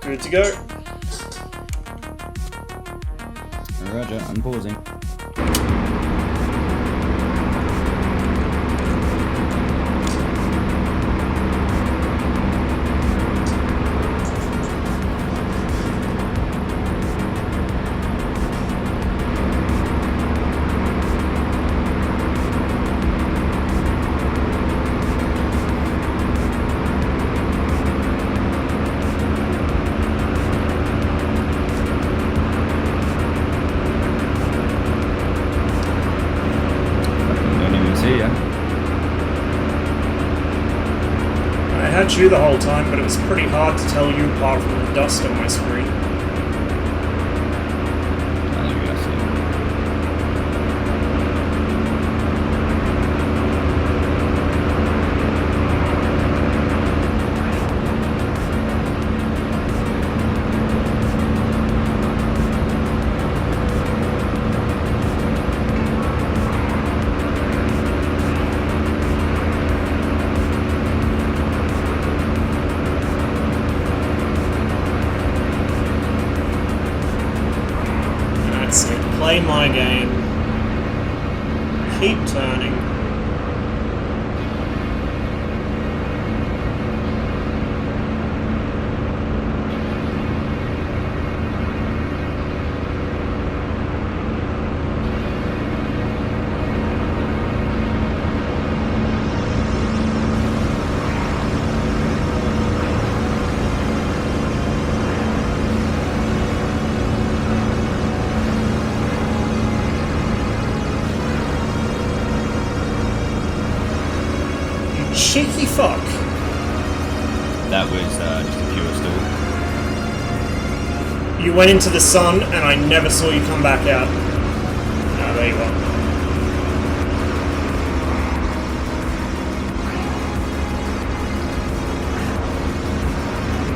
Good to go. Roger, I'm pausing. I had you the whole time, but it was pretty hard to tell you apart from the dust on my screen. Play my game. Keep turning. Cheeky fuck. That was just a pure stall. You went into the sun and I never saw you come back out. Ah, there you are.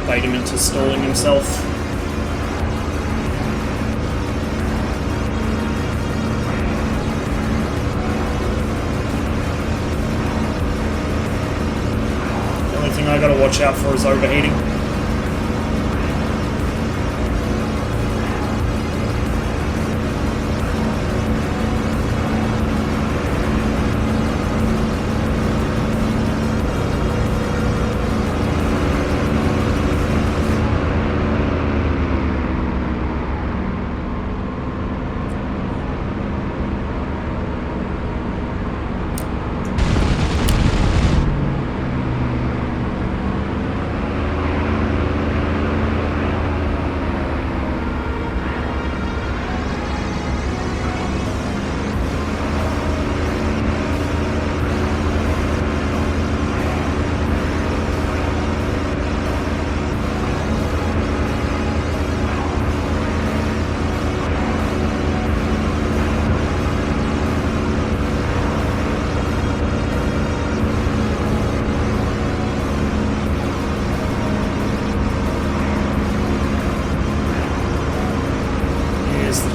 Bait him into stalling himself. I gotta watch out for is overheating.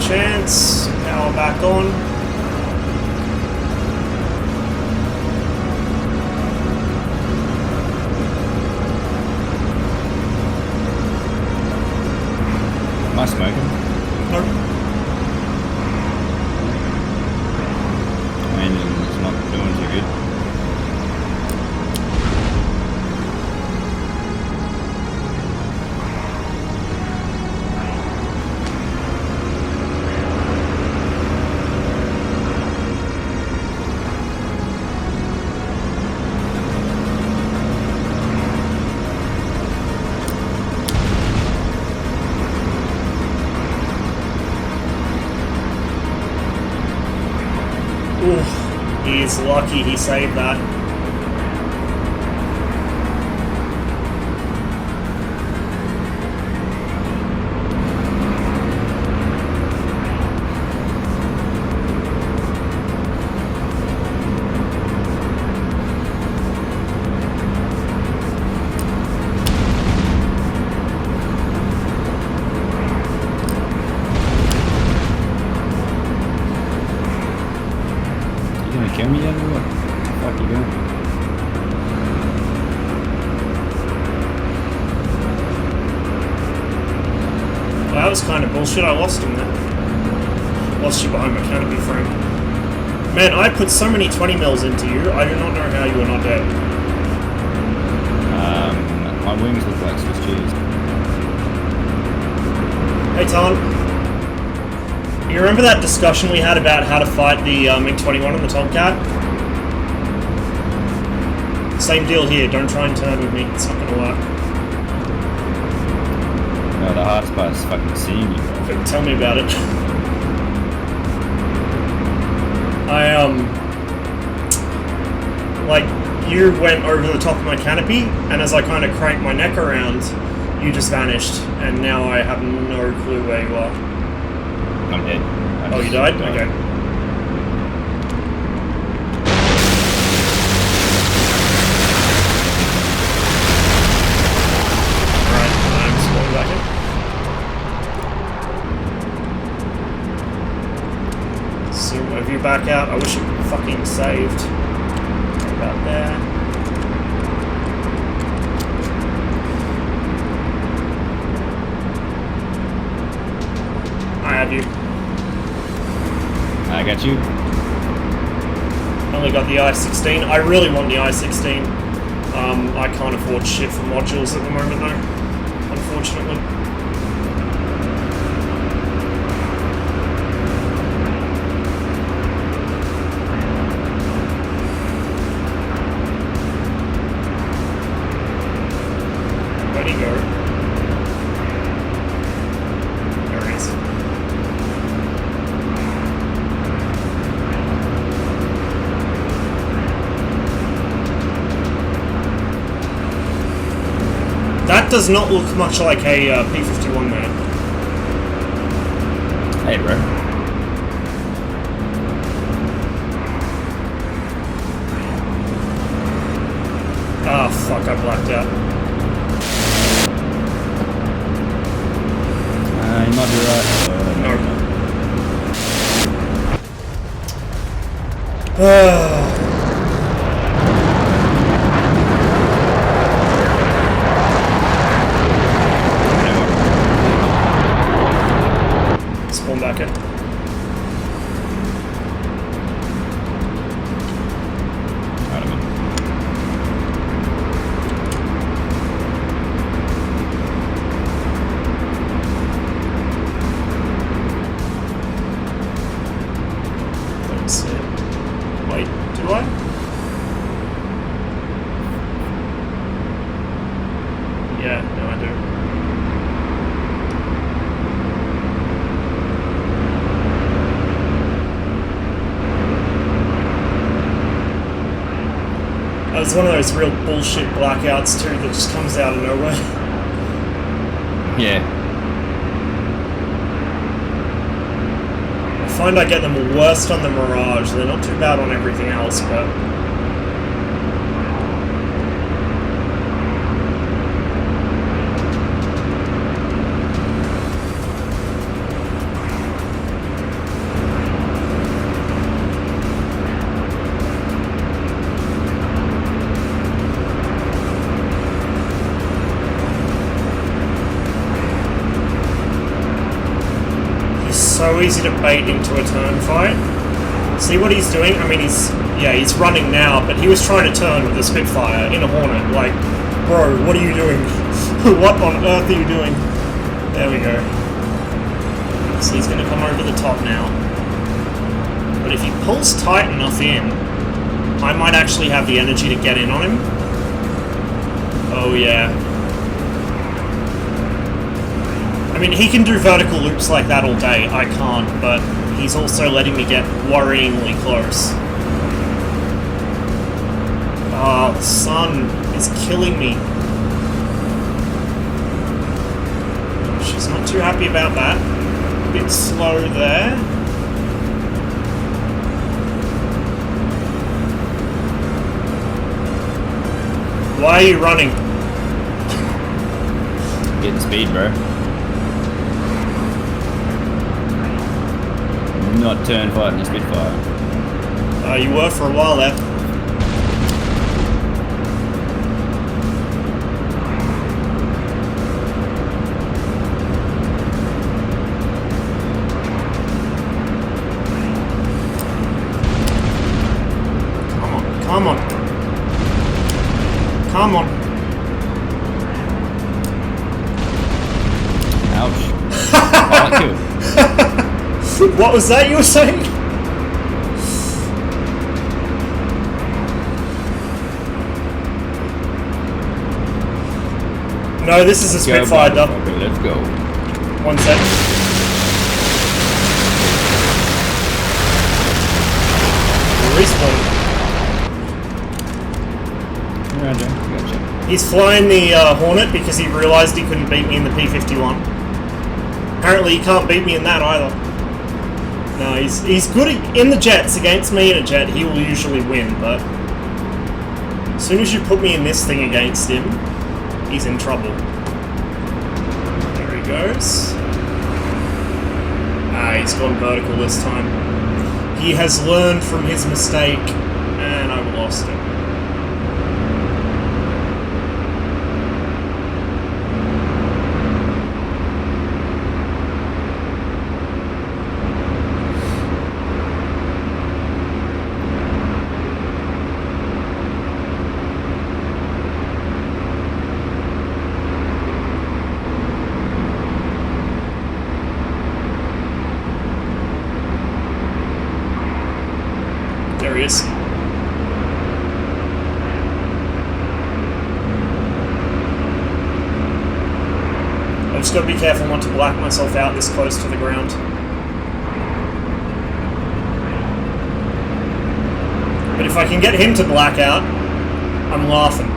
Chance, power back on. Am I smoking? No. My engine's not doing too good. He's lucky he saved that. Kill me yet or what? What the fuck are you doing? kind of bullshit. I lost him there. Lost you behind my canopy frame. Man, I put so many 20 mils into you, I do not know how you are not dead. My wings look like Swiss cheese. Hey, Tom. You remember that discussion we had about how to fight the MiG-21 and the Tomcat? Same deal here, don't try and turn with me, it's not gonna work. No, the hardest part is fucking seeing you. Okay, tell me about it. Like, you went over the top of my canopy, and as I kind of cranked my neck around, you just vanished, and now I have no clue where you are. I'm dead. Oh, you died? Okay. Alright, I'm spawning back in. So, have you back out? I wish it fucking saved. About there. I have you. I got you. Only got the I-16. I really want the I-16. I can't afford shit for modules at the moment though, unfortunately. Where'd he go? There he is. That does not look much like a P-51 man. Hey, bro. Ah, fuck, I blacked out. You might be right. No. Spawn back in. Out of it. Let's see. Wait, do I? Yeah, no, I do. It's one of those real bullshit blackouts too that just comes out of nowhere. Yeah. I find I get them worst on the Mirage. They're not too bad on everything else, but... so easy to bait into a turn fight. See what he's doing? I mean, he's running now, but he was trying to turn with a Spitfire in a Hornet. Like, bro, what are you doing? What on earth are you doing? There we go. So he's going to come over the top now. But if he pulls tight enough in, I might actually have the energy to get in on him. Oh yeah. I mean, he can do vertical loops like that all day. I can't, but he's also letting me get worryingly close. Ah, the sun is killing me. She's not too happy about that. A bit slow there. Why are you running? Getting speed, bro. Not turn fighting a Spitfire. You were for a while there. Come on. Ouch. Pilot kill. What was that you were saying? No, this is a Spitfire, Dub. Okay, let's go. 1 sec. Respawn. Roger. Gotcha. He's flying the Hornet because he realised he couldn't beat me in the P-51. Apparently he can't beat me in that either. No, he's good in the jets. Against me in a jet, he will usually win, but as soon as you put me in this thing against him, he's in trouble. There he goes. Ah, he's gone vertical this time. He has learned from his mistake, and I've lost him. There he is. I've just got to be careful not to black myself out this close to the ground. But if I can get him to black out, I'm laughing.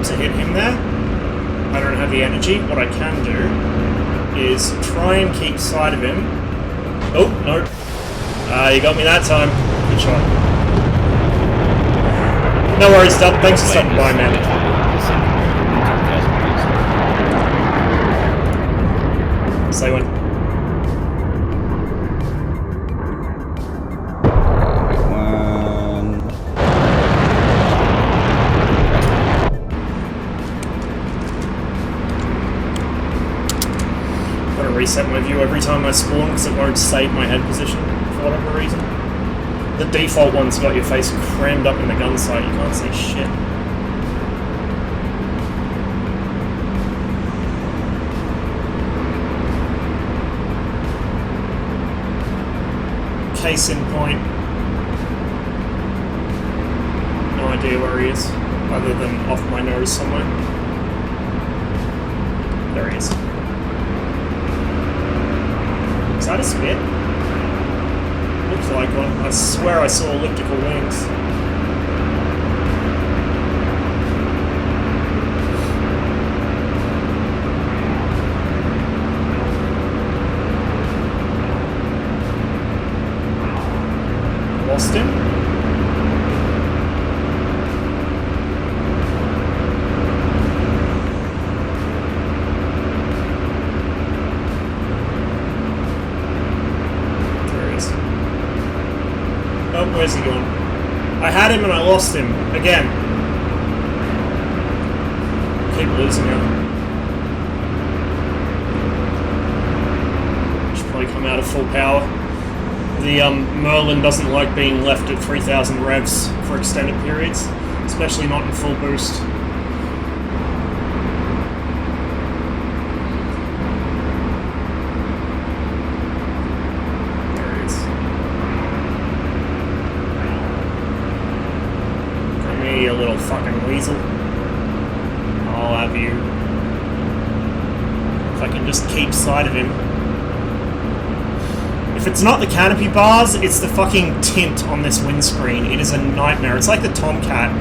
To hit him there. I don't have the energy. What I can do is try and keep sight of him. Oh, no. You got me that time. Good shot. No worries, Dub. Thanks for stopping by, man. Say when. Reset my view every time I spawn because it won't save my head position for whatever reason. The default one's got your face crammed up in the gun sight, you can't see shit. Case in point. No idea where he is, other than off my nose somewhere. There he is. Is that a spit? Looks like one. I swear I saw elliptical wings. Lost him? Oh, where's he gone? I had him and I lost him. Again. Keep losing him. Should probably come out of full power. The Merlin doesn't like being left at 3,000 revs for extended periods, especially not in full boost. You little fucking weasel. I'll have you. If I can just keep sight of him. If it's not the canopy bars, it's the fucking tint on this windscreen. It is a nightmare. It's like the Tomcat.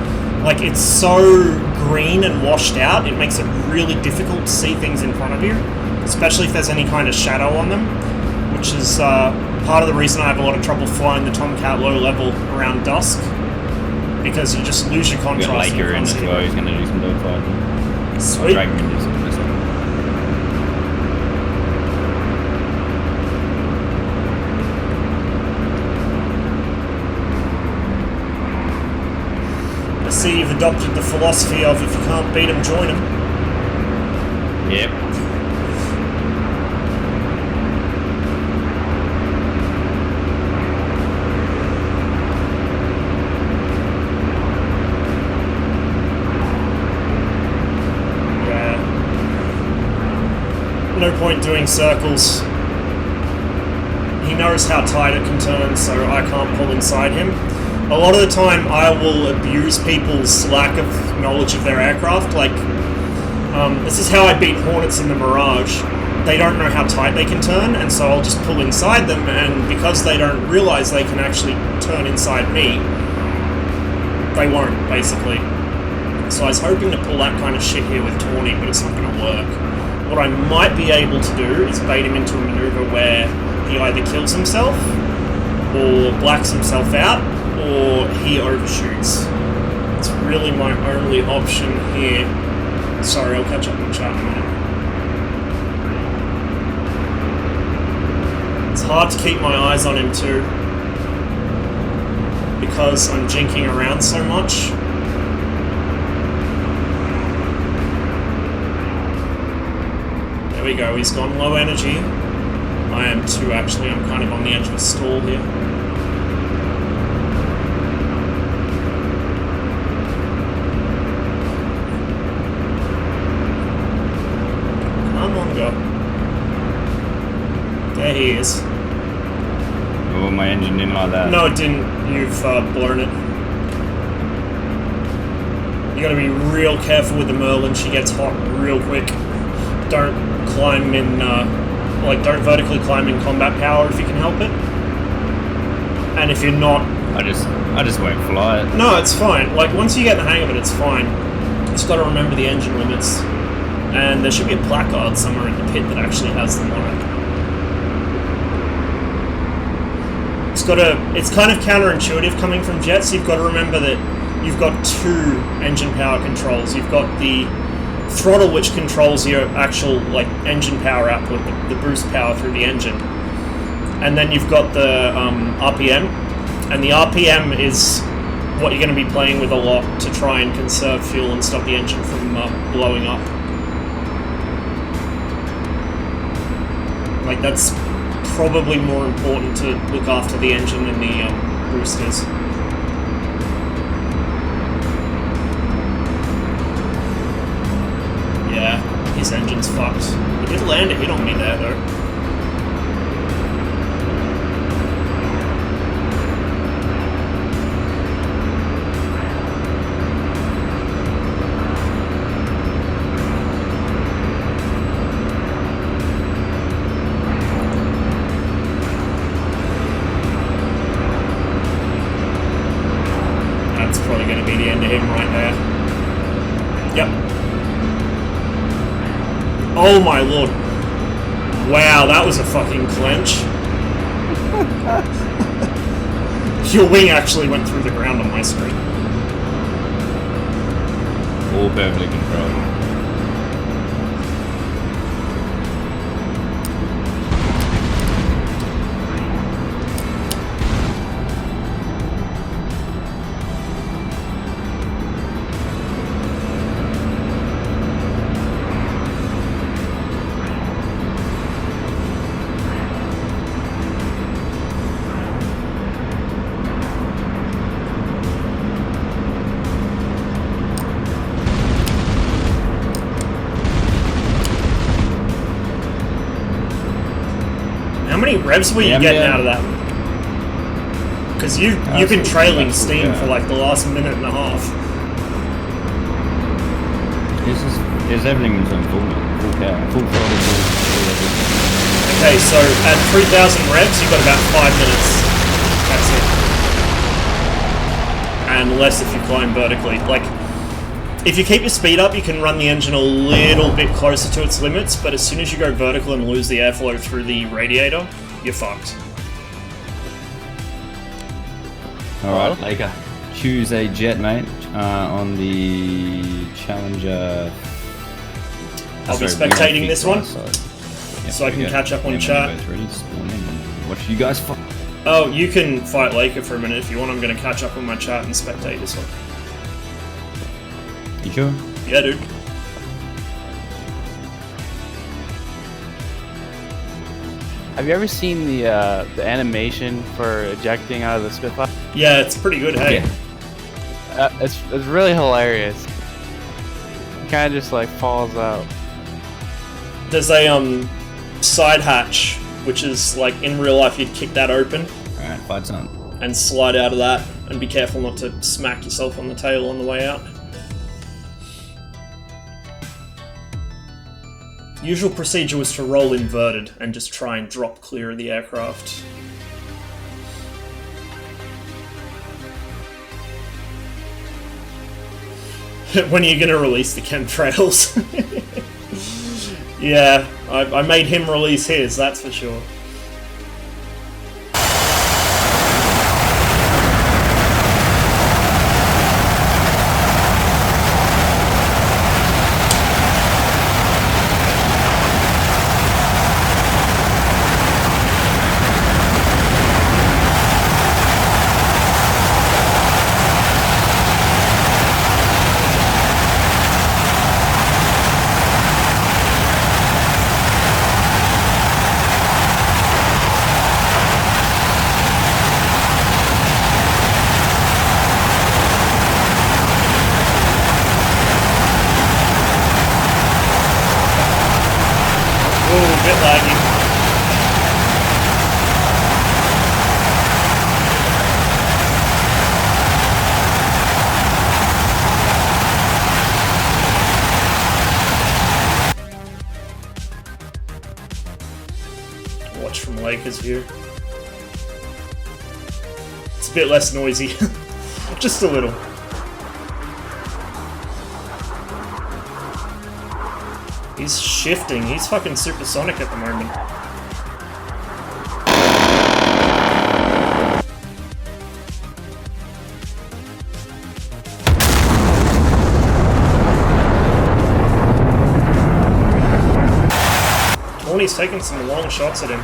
Like, it's so green and washed out, it makes it really difficult to see things in front of you, especially if there's any kind of shadow on them, which is part of the reason I have a lot of trouble flying the Tomcat low level around dusk, because you just lose your contrast. You've got Laker in as well, he's going to do some dogfighting. Sweet. Dragon do some this one. See, you've adopted the philosophy of if you can't beat them, join them. Yep. Yeah. No point doing circles. He knows how tight it can turn, so I can't pull inside him. A lot of the time, I will abuse people's lack of knowledge of their aircraft. Like, this is how I beat Hornets in the Mirage. They don't know how tight they can turn, and so I'll just pull inside them, and because they don't realize they can actually turn inside me, they won't, basically. So I was hoping to pull that kind of shit here with Torni, but it's not going to work. What I might be able to do is bait him into a maneuver where he either kills himself, or blacks himself out, or he overshoots. It's really my only option here. Sorry, I'll catch up in chat in a minute. It's hard to keep my eyes on him too, because I'm jinking around so much. There we go, he's gone low energy. I am too, actually. I'm kind of on the edge of a stall here. There he is. Oh, my engine didn't like that. No, it didn't. You've blown it. You gotta be real careful with the Merlin. She gets hot real quick. Don't climb in, don't vertically climb in combat power if you can help it. And if you're not... I just won't fly it. No, it's fine. Like, once you get the hang of it, it's fine. Just gotta remember the engine limits. And there should be a placard somewhere in the pit that actually has them on it. It's kind of counterintuitive coming from jets. You've got to remember that you've got two engine power controls. You've got the throttle, which controls your actual engine power output, the boost power through the engine, and then you've got the RPM, and the RPM is what you're going to be playing with a lot to try and conserve fuel and stop the engine from blowing up. That's probably more important to look after the engine than the boosters. Yeah, his engine's fucked. He did land a hit on me there, though. Oh my lord. Wow, that was a fucking clench. Your wing actually went through the ground on my screen. All perfectly controlled. How many revs were you getting out of that? Because you've been trailing steam for the last minute and a half. Is everything was on full Okay, full throttle. Okay, so at 3,000 revs, you've got about 5 minutes. That's it. And less if you climb vertically. Like, if you keep your speed up, you can run the engine a little bit closer to its limits, but as soon as you go vertical and lose the airflow through the radiator, you're fucked. Alright, Laker. Choose a jet, mate, on the Challenger. I'll be spectating this one, so I can catch up on chat. What should you guys fight? Oh, you can fight Laker for a minute if you want. I'm going to catch up on my chat and spectate this one. You sure? Yeah, dude. Have you ever seen the animation for ejecting out of the Spitfire? Yeah, it's pretty good, hey? Yeah. It's really hilarious. It kind of just like falls out. There's a side hatch, which is like in real life you'd kick that open. Alright, fight's on. And slide out of that, and be careful not to smack yourself on the tail on the way out. Usual procedure was to roll inverted and just try and drop clear of the aircraft. When are you gonna release the chemtrails? Yeah, I made him release his, that's for sure. View. It's a bit less noisy. Just a little. He's shifting. He's fucking supersonic at the moment. Torni's taking some long shots at him.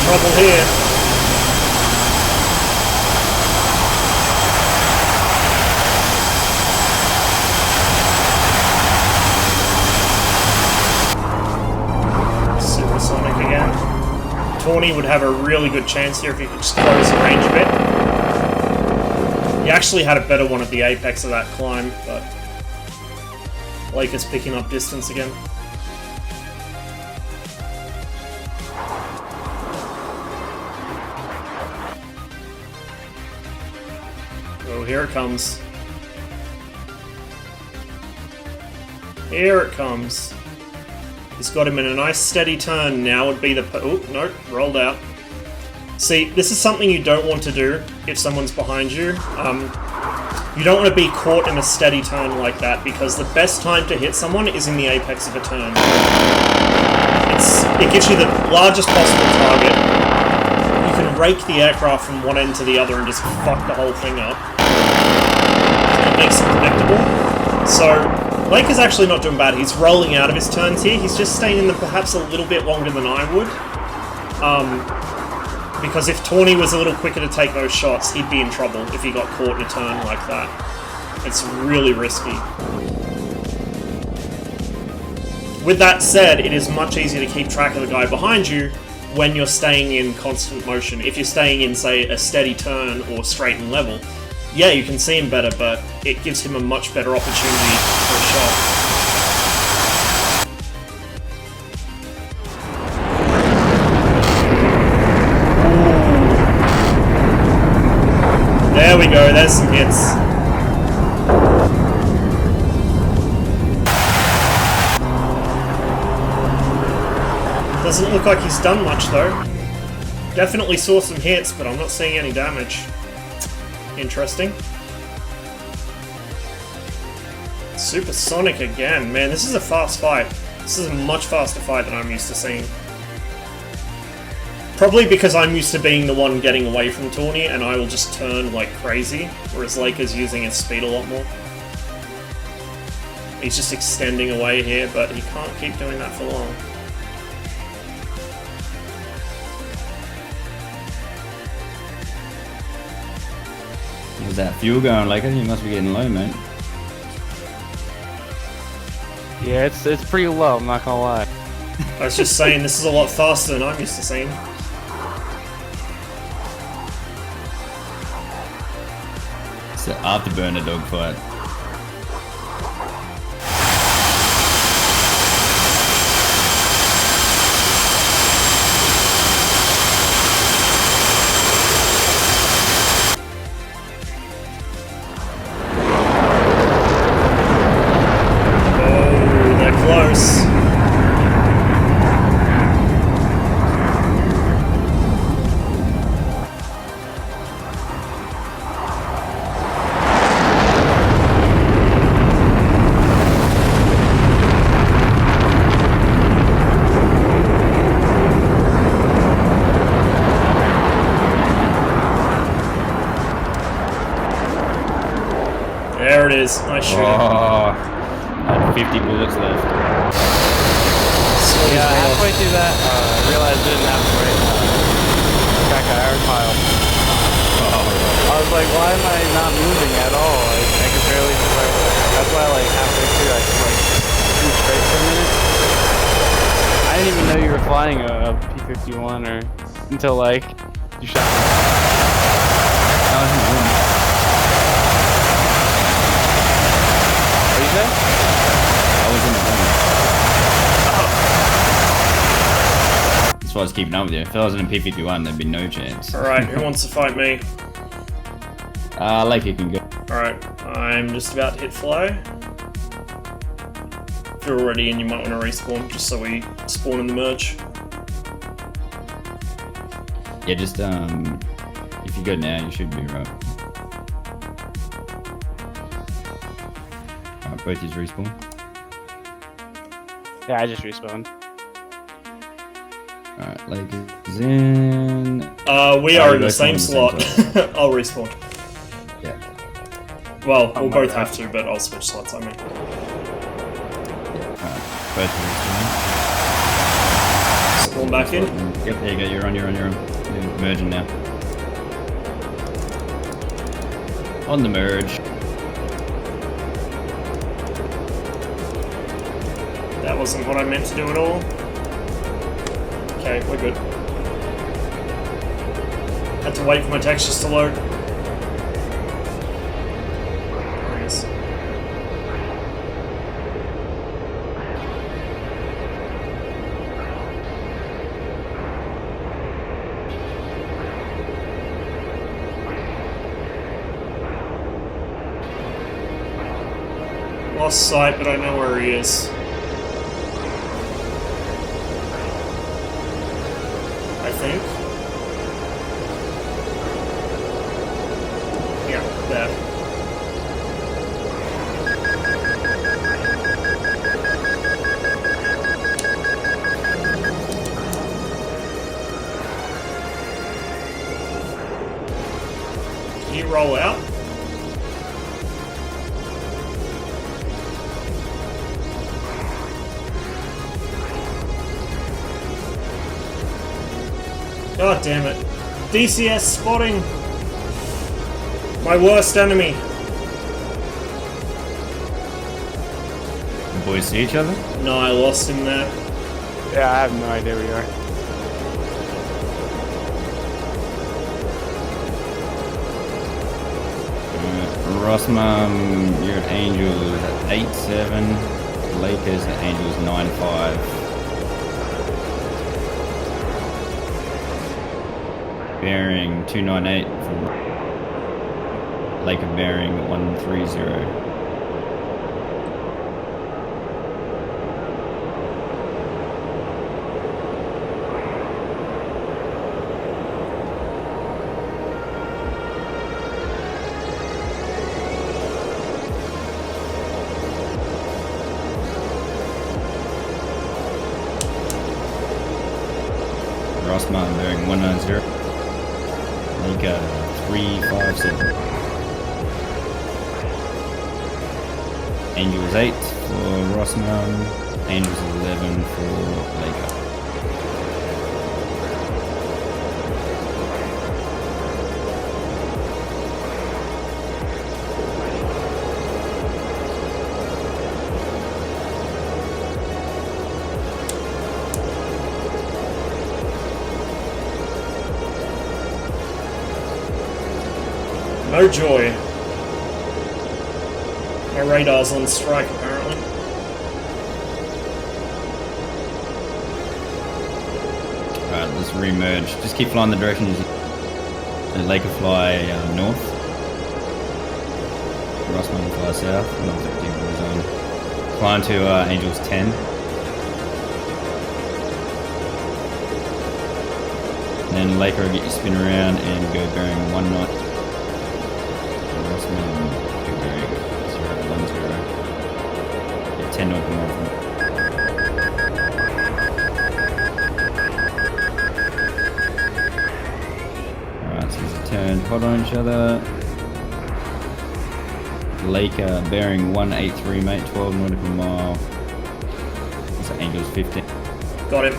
Trouble here. Supersonic again. Torni would have a really good chance here if he could just close the range a bit. He actually had a better one at the apex of that climb, but Laker's picking up distance again. Oh, here it comes. Here it comes. He's got him in a nice steady turn. Now would be the... Oh, no, rolled out. See, this is something you don't want to do if someone's behind you. You don't want to be caught in a steady turn like that, because the best time to hit someone is in the apex of a turn. It gives you the largest possible target. You can rake the aircraft from one end to the other and just fuck the whole thing up. It makes it predictable. So, Laker's actually not doing bad. He's rolling out of his turns here. He's just staying in them perhaps a little bit longer than I would. Because if Torni was a little quicker to take those shots, he'd be in trouble if he got caught in a turn like that. It's really risky. With that said, it is much easier to keep track of the guy behind you when you're staying in constant motion. If you're staying in, say, a steady turn or straight and level, yeah, you can see him better, but it gives him a much better opportunity for a shot. has some hits. Doesn't look like he's done much though. Definitely saw some hits, but I'm not seeing any damage. Interesting. Supersonic again. Man, this is a fast fight. This is a much faster fight than I'm used to seeing. Probably because I'm used to being the one getting away from Torni and I will just turn like crazy, whereas Laika's using his speed a lot more. He's just extending away here, but he can't keep doing that for long. Was that fuel going, Laika? You must be getting low, mate. Yeah, it's pretty low, I'm not gonna lie. I was just saying, this is a lot faster than I'm used to seeing. It's the afterburner dogfight. Oh, they're close. There it is. Nice shooting. Oh, I had 50 bullets left. Yeah, halfway through that, I realized I didn't have to wait. Crack an iron pile. I was like, why am I not moving at all? I could barely survive. That's why, like, halfway through, I just, like, flew straight for a minute. I didn't even know you were flying a P-51 or until, like, you shot me. What did you say? I was in the room. That's why I was keeping up with you. If I was in a P-51, there'd be no chance. Alright, who wants to fight me? Laika can go. Alright, I'm just about to hit fly. If you're already in, you might want to respawn, just so we spawn in the merge. Yeah, just, if you go now, you should be right. Alright, both is respawn. Yeah, I just respawned. Alright, Laika's in. We are in the same slot. I'll respawn. Yeah. Well, we'll both have to, but I'll switch slots, I mean. Alright, both respawn. Spawn back in. Yep, there you go, you're on. You're merging now. On the merge. That wasn't what I meant to do at all. Okay, we're good. Had to wait for my textures to load. Nice. Lost sight, but I know where he is. I think. Yeah, there. Can you roll out? God damn it. DCS spotting! My worst enemy. The boys see each other? No, I lost him there. Yeah, I have no idea where you are. Rossmum, you're at Angels at 8-7. Lakers at Angels 9-5. Bearing 298 from Laker bearing 130. Rossman bearing 190. Laker 357. Angels 8 for Rossman. Angels 11 for Laker. No joy. My radar's on strike, apparently. Alright, let's remerge. Just keep flying the direction you the Laker fly north. Rossman fly south. We're not affecting the zone. Climb to Angels 10. And then Laker will get you spin around and go bearing 1 knot. Rossman go bearing 010. Yeah, 10 knot more. Turn hot on each other. Laker bearing 183, mate, 12 nautical mile. It's at Angels 15. Got him.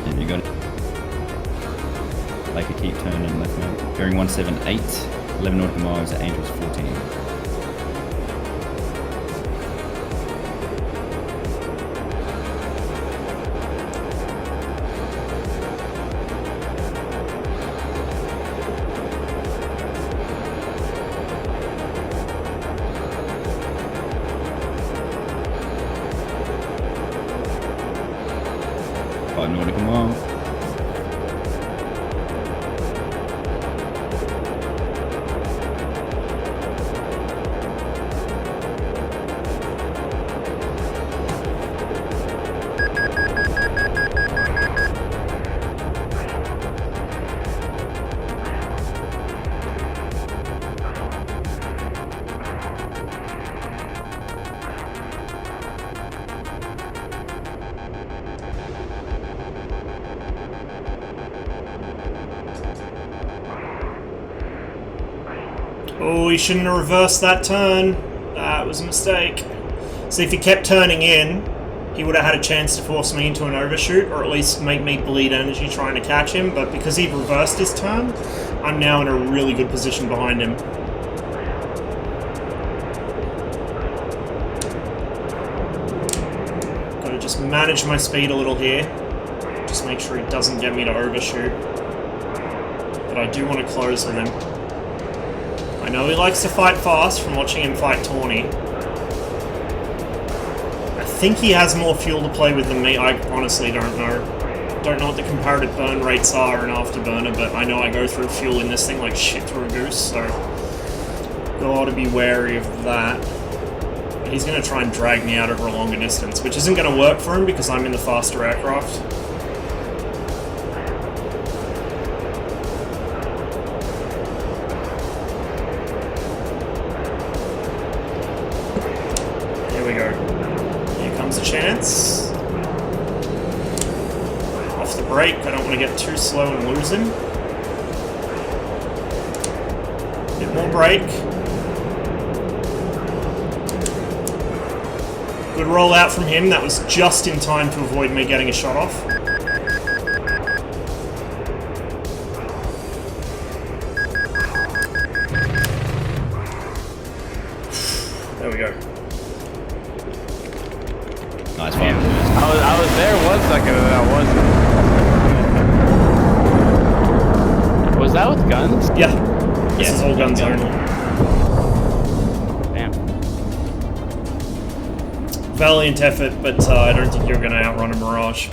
And you got it. Laker keep turning left, mate. Bearing 178, 11 nautical miles at Angels 14. Nautical mile. Oh, he shouldn't have reversed that turn. That was a mistake. See, if he kept turning in, he would have had a chance to force me into an overshoot, or at least make me bleed energy trying to catch him, but because he reversed his turn, I'm now in a really good position behind him. Gotta just manage my speed a little here. Just make sure he doesn't get me to overshoot. But I do want to close with him. I know he likes to fight fast from watching him fight Torni. I think he has more fuel to play with than me. I honestly don't know. Don't know what the comparative burn rates are in Afterburner, but I know I go through fuel in this thing like shit through a goose, so gotta be wary of that. He's gonna try and drag me out over a longer distance, which isn't gonna work for him because I'm in the faster aircraft. Chance. Off the brake, I don't want to get too slow and lose him. Bit more brake. Good roll out from him, that was just in time to avoid me getting a shot off. There we go. Nice one. I was there 1 second and I wasn't. Was that with guns? Yeah. This is all guns only. Damn. Valiant effort, but I don't think you're going to outrun a Mirage.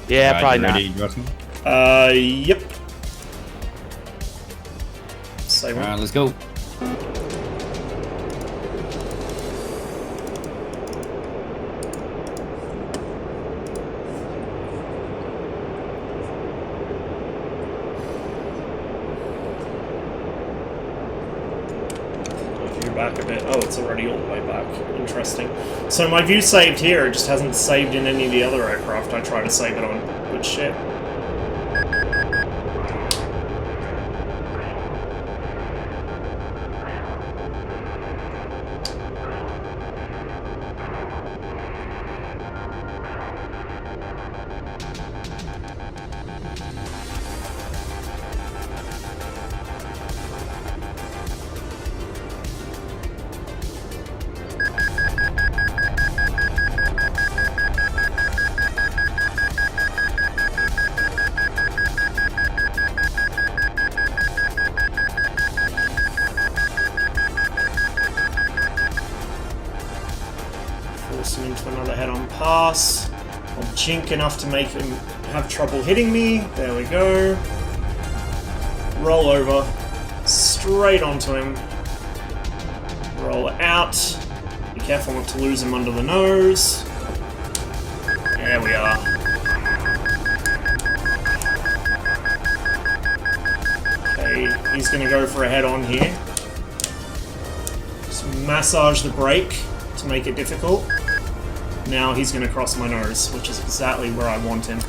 Yeah, Right, probably ready, not. Rossman? Yep. disable. Alright, let's go. Back a bit. Oh, it's already all the way back. Interesting. So my view saved here, it just hasn't saved in any of the other aircraft I try to save it on. Good shit. Forcing into another head-on pass. I'll jink enough to make him have trouble hitting me. There we go. Roll over. Straight onto him. Roll out. Be careful not to lose him under the nose. There we are. Okay, he's going to go for a head-on here. Just massage the brake to make it difficult. Now he's going to cross my nose, which is exactly where I want him.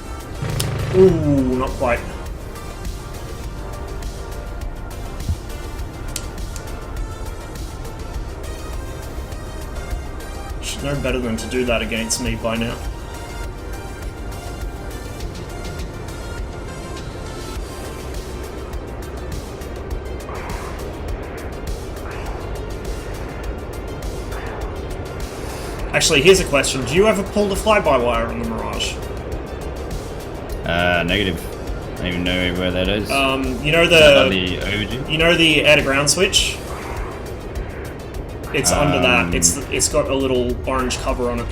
Ooh, not quite. Should know better than to do that against me by now. Actually, here's a question. Do you ever pull the fly-by-wire on the Mirage? Negative. I don't even know where that is. You know the overdue? You know the air-to-ground switch? It's under that. It's got a little orange cover on it.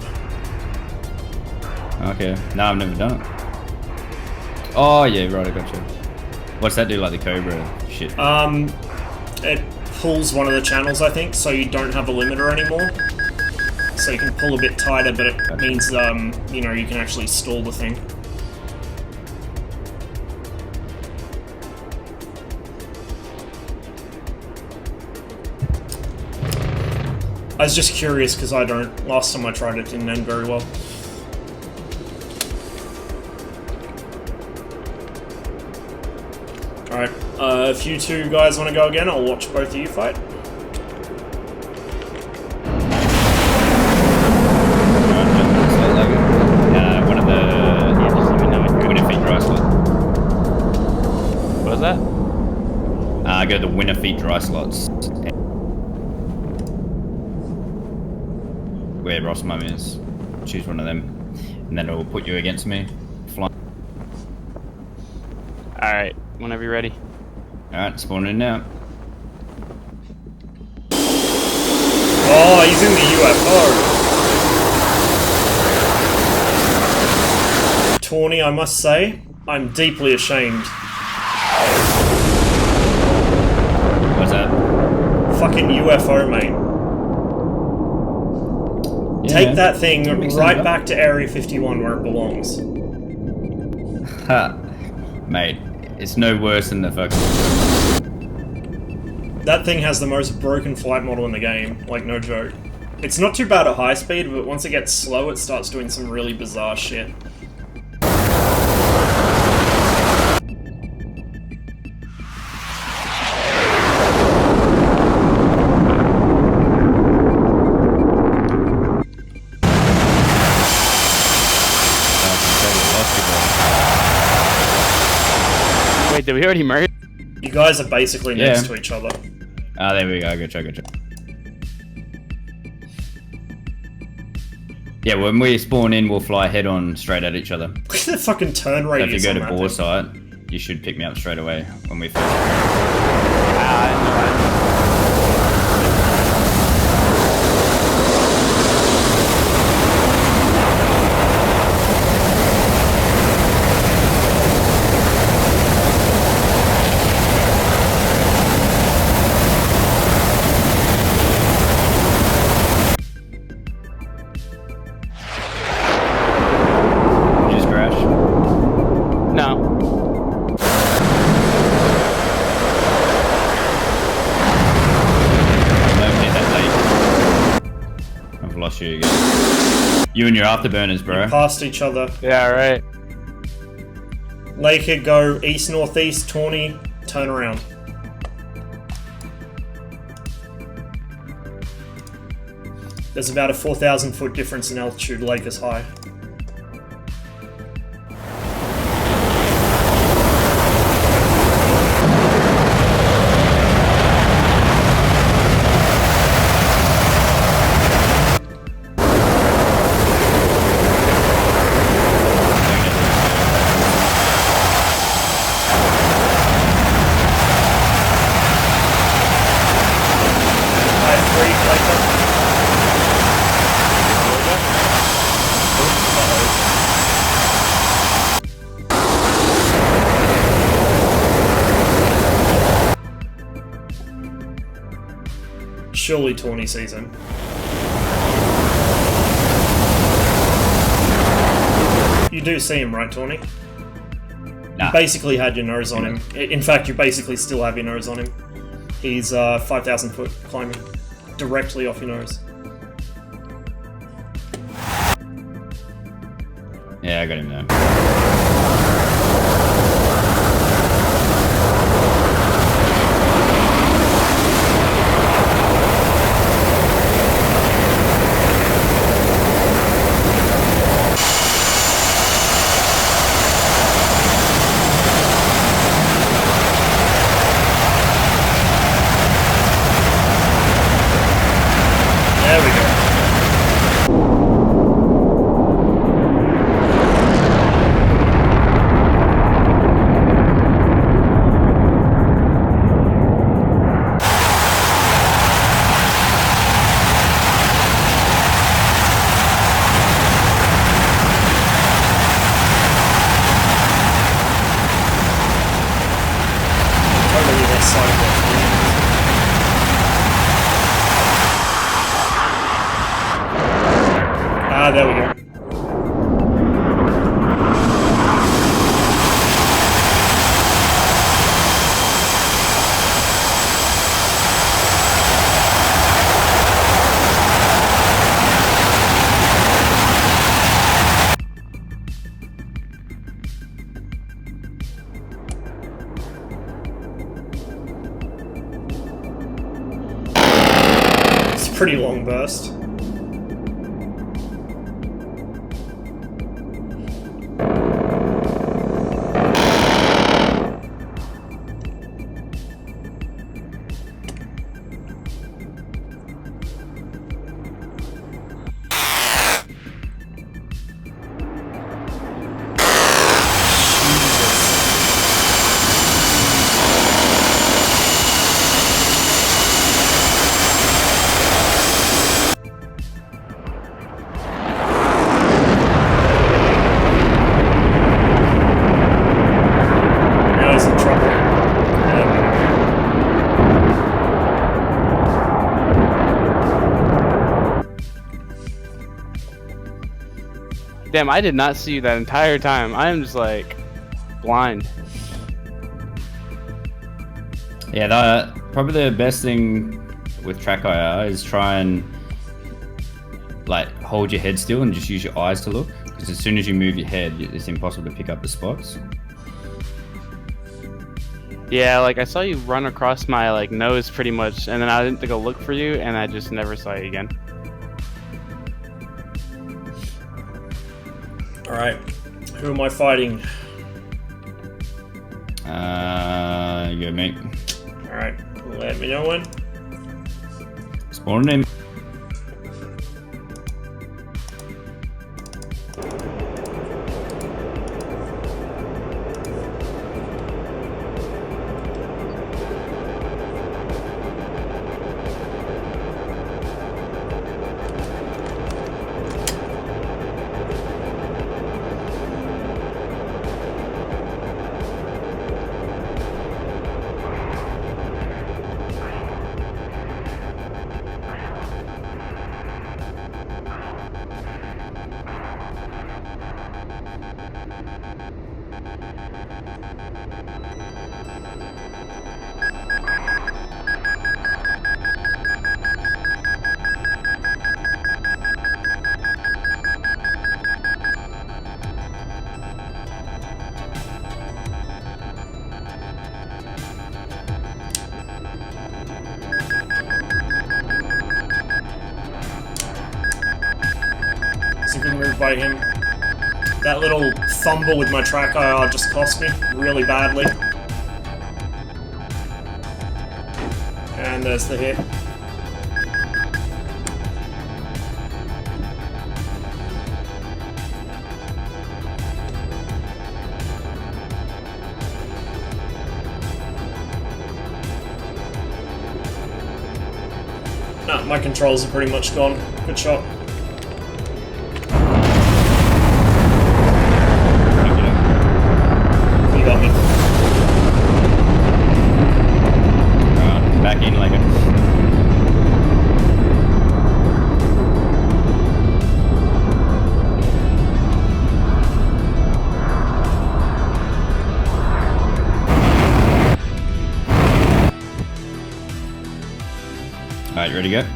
Okay. No, I've never done it. Oh, yeah, right, I gotcha. What's that do, like the Cobra shit? It pulls one of the channels, I think, so you don't have a limiter anymore. So you can pull a bit tighter, but it means, you know, you can actually stall the thing. I was just curious because I don't. Last time I tried it didn't end very well. Alright, if you two guys want to go again, I'll watch both of you fight. One of the... just let me know. Winner feet dry slot. What was that? Go to the winner feet dry slots. Where Ross Mum is. Choose one of them. And then it will put you against me. Fly. Alright, whenever you're ready. Alright, spawn in now. Oh, he's in the UFO. Torni, I must say, I'm deeply ashamed. What's that? Fucking UFO, mate. Yeah, Take that thing right up. back to Area 51 where it belongs. Ha. Mate, it's no worse than the fucking... That thing has the most broken flight model in the game, like no joke. It's not too bad at high speed, but once it gets slow, it starts doing some really bizarre shit. Wait, did we already merge? You guys are basically next to each other. Ah, there we go. Gotcha. Yeah, when we spawn in, we'll fly head on straight at each other. Look at the fucking turn So radius. if you go on to that bore thing. site, you should pick me up straight away when we first. lost you again. You and your afterburners, bro. Past each other. Yeah, right. Laker, go east-northeast. Torni, turn around. There's about a 4,000 foot difference in altitude. Lake is high. Surely Torni season. You do see him, right, Torni? Nah. You basically had your nose on him. In fact, you basically still have your nose on him. He's 5,000 foot climbing directly off your nose. Yeah, I got him there. There we go. Totally this side of it. Ah, there we go. It's a pretty long burst. Now he's in trouble. Damn, I did not see you that entire time. I am just like blind. Yeah, probably the best thing with track IR is try and like hold your head still and just use your eyes to look. Because as soon as you move your head, it's impossible to pick up the spots. Yeah, like I saw you run across my like nose pretty much, and then I didn't go look for you, and I just never saw you again. Alright. Who am I fighting? You go, mate. Alright. Let me know when. Spawning him. It's a good move by him. That little fumble with my track IR just cost me really badly. And there's the hit. Nah, my controls are pretty much gone. Good shot. You got me. Back in like a... Alright, you ready to go?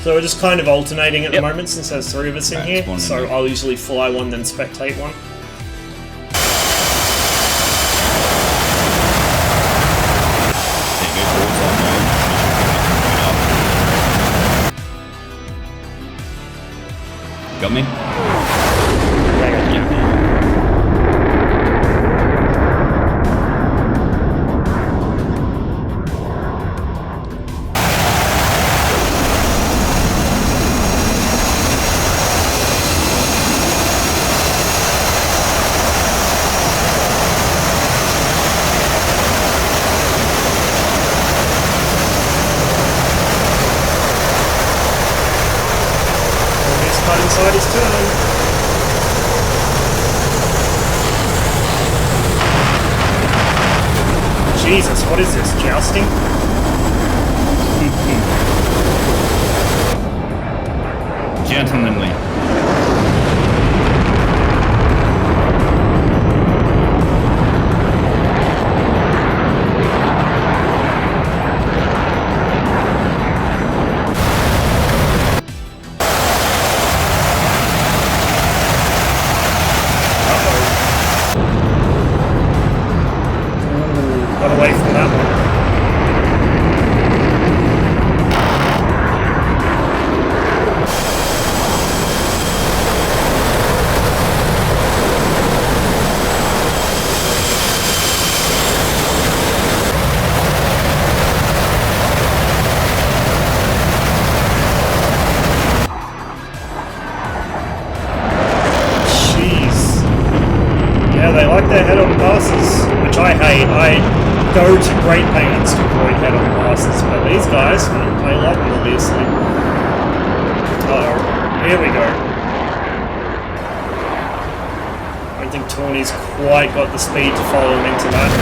So we're just kind of alternating at the moment since there's 3 of us in here. spawn in So there. I'll usually fly one, then spectate one. Yeah, go towards that zone. Got me? Yeah. He's cut inside his turn. Jesus, what is this? Jousting? Gentlemanly. Got away from that one. Jeez. Yeah, they like their head-on passes, which I hate. I go to great pains to avoid head-on passes, but these guys, I love them, obviously. Uh-oh. Here we go. I don't think Torni's quite got the speed to follow him into that.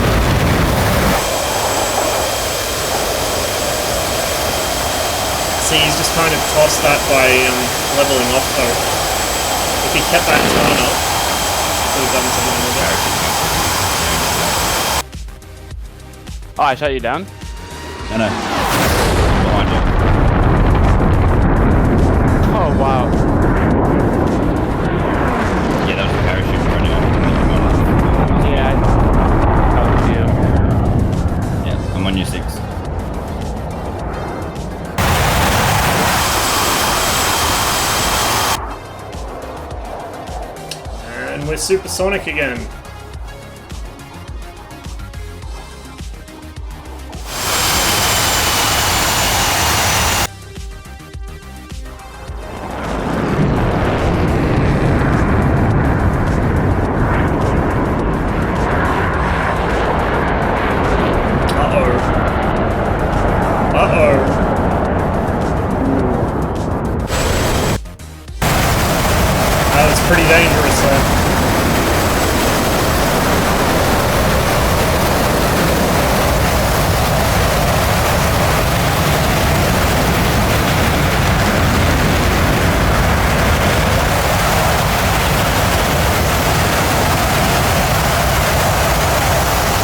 See, he's just kind of tossed that by leveling off, though. If he kept that turn up, could have done something with that. Oh, I shot you down? No, no. Behind you. Oh, wow. Yeah, that was a parachute running off. Yeah, that was you. Yeah, I'm on your 6. And we're supersonic again. That was pretty dangerous there.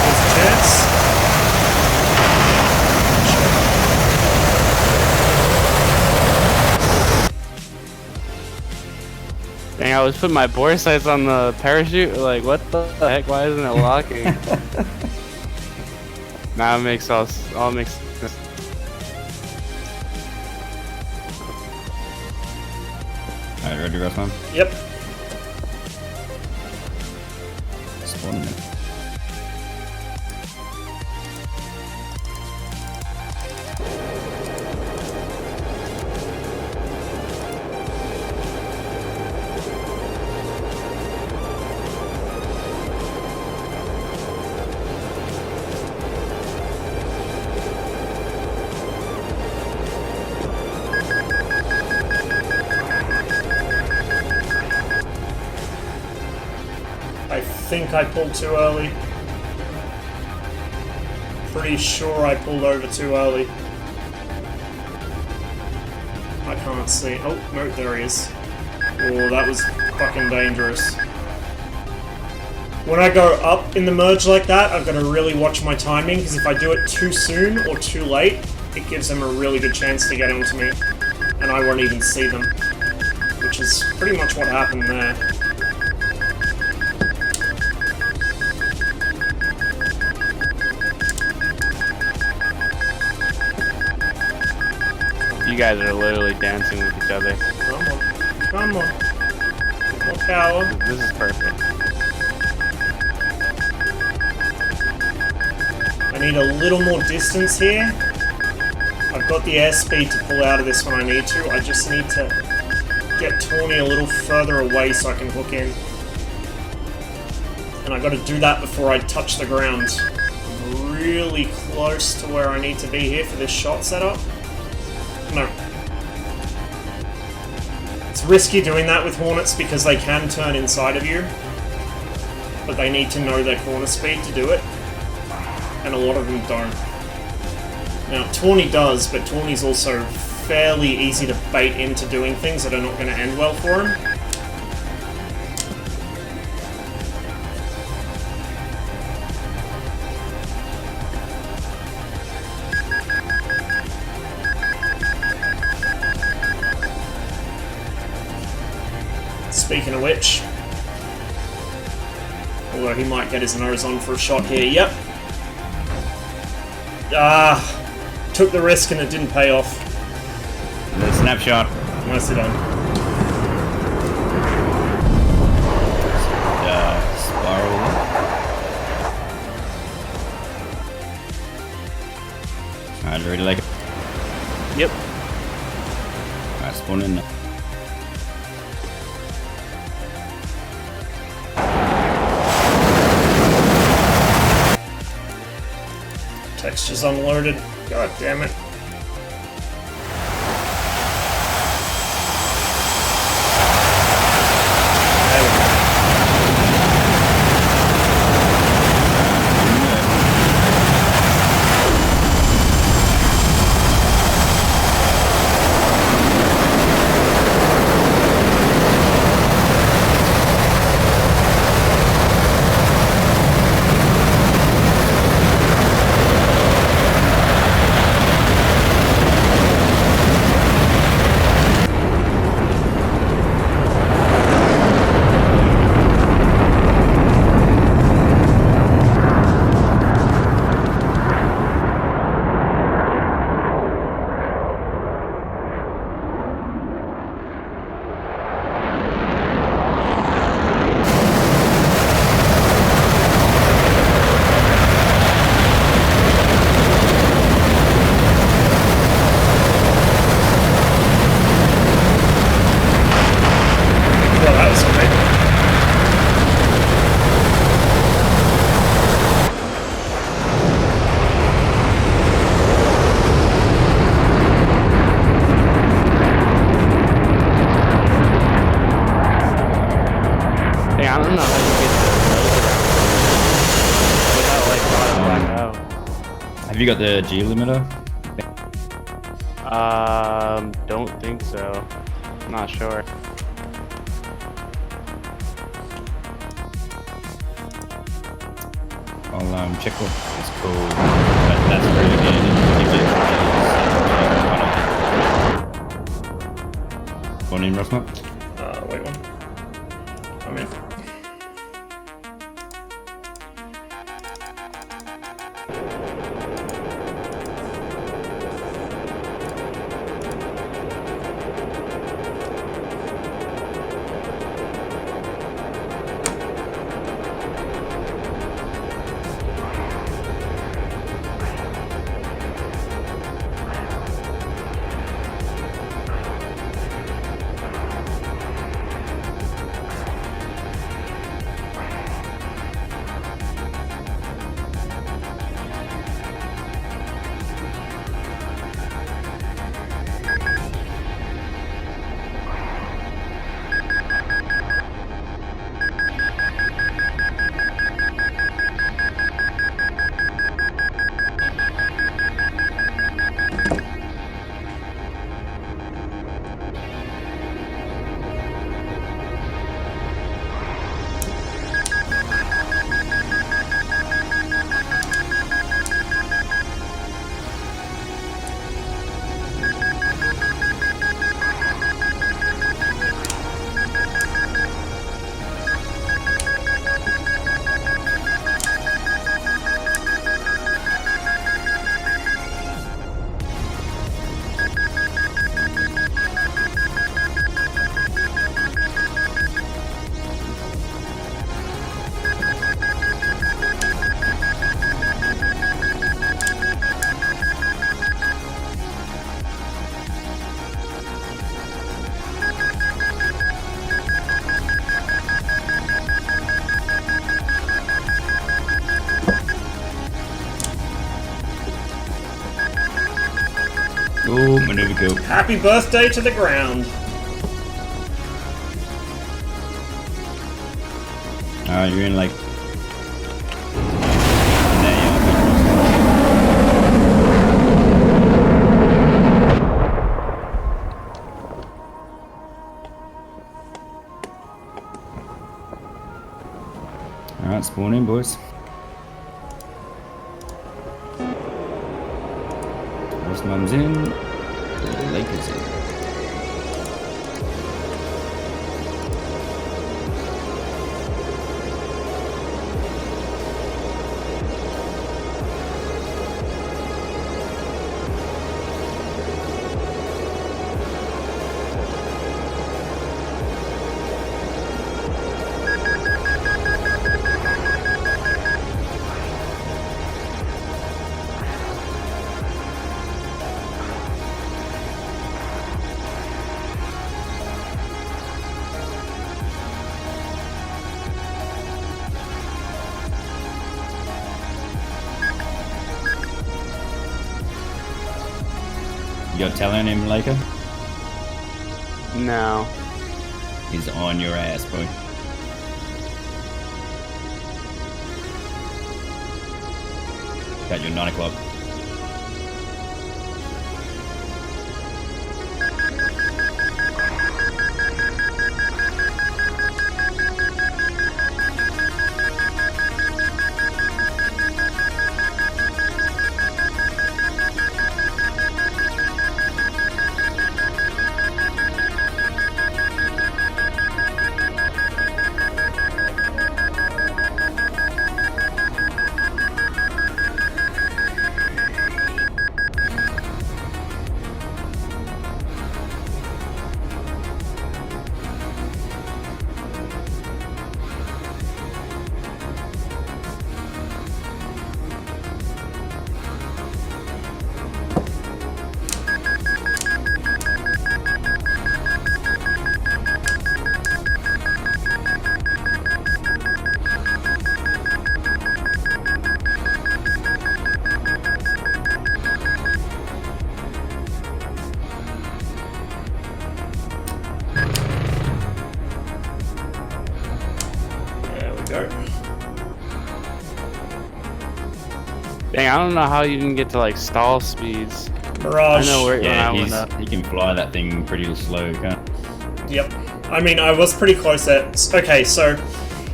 There's a chance. Dang, I was putting my bore sights on the parachute. Like, what the heck? Why isn't it locking? Now it makes all makes sense. Alright, ready, Rossman? Yep. Spawning it. I think I pulled too early. Pretty sure I pulled over too early. I can't see. Oh, no, there he is. Oh, that was fucking dangerous. When I go up in the merge like that, I've got to really watch my timing, because if I do it too soon or too late, it gives them a really good chance to get onto me, and I won't even see them. Which is pretty much what happened there. You guys are literally dancing with each other. Come on. Come on. More power. This is perfect. I need a little more distance here. I've got the airspeed to pull out of this when I need to. I just need to get Torni a little further away so I can hook in. And I've got to do that before I touch the ground. I'm really close to where I need to be here for this shot setup. No. It's risky doing that with Hornets because they can turn inside of you. But they need to know their corner speed to do it. And a lot of them don't. Now, Torni does, but Torni's also fairly easy to bait into doing things that are not going to end well for him. Speaking of which, although he might get his nose on for a shot here, yep. Took the risk and it didn't pay off. The snapshot. Nicely done. Spiral. Alright, ready to like it? Yep. Alright, spawn in. Texture's unloaded. God damn it. There we go. Well, that was great. Hey, I don't know how you get the without like black out. Have you got the G limiter? Don't think so. Not sure. I'll check what it's called. That's pretty good. Spawn in, Rossman? Wait one. I'm in. maneuver kill. Happy birthday to the ground. Alright, you're in like... Alright, spawn in, boys. First mum's in. The lake is in. You got telling him, Laker? No. He's on your ass, boy. Got your 9 o'clock. Dang, I don't know how you didn't get to like stall speeds. Mirage. I know where Yeah, when I went up. he can fly that thing pretty slow, can't? Yep. I mean, I was pretty close there. Okay, so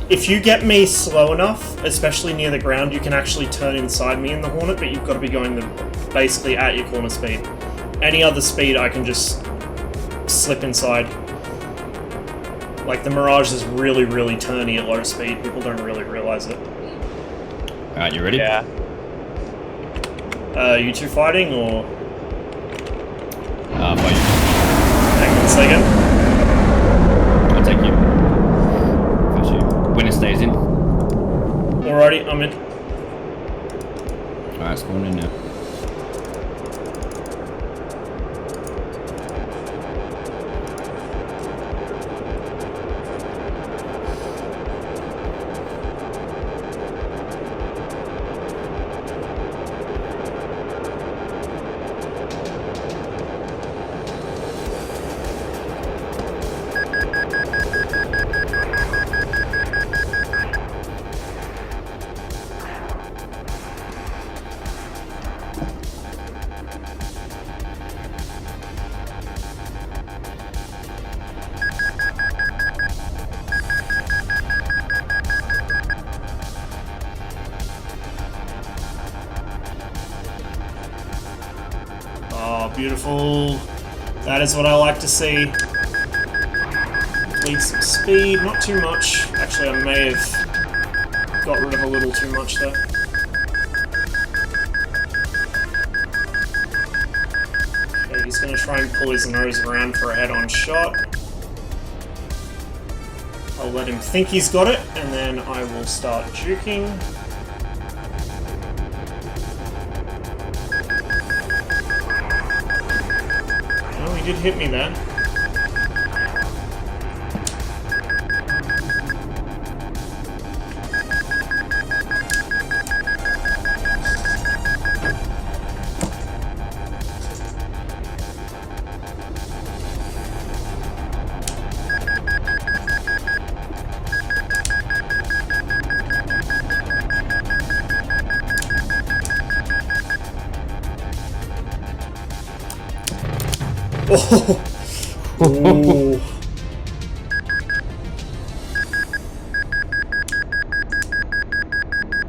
if you get me slow enough, especially near the ground, you can actually turn inside me in the Hornet, but you've got to be going basically at your corner speed. Any other speed, I can just slip inside. Like, the Mirage is really, really turny at low speed. People don't really realize it. Alright, you ready? Yeah. You two fighting, or...? Fight you. Hang on a second. I'll take you. Flash you. Winner stays in. Alrighty, I'm in. Alright, spawn in now. Oh, beautiful. That is what I like to see. Need some speed, not too much. Actually, I may have got rid of a little too much there. Okay, he's going to try and pull his nose around for a head-on shot. I'll let him think he's got it, and then I will start juking. Oh, he did hit me there. Oh. Ooh.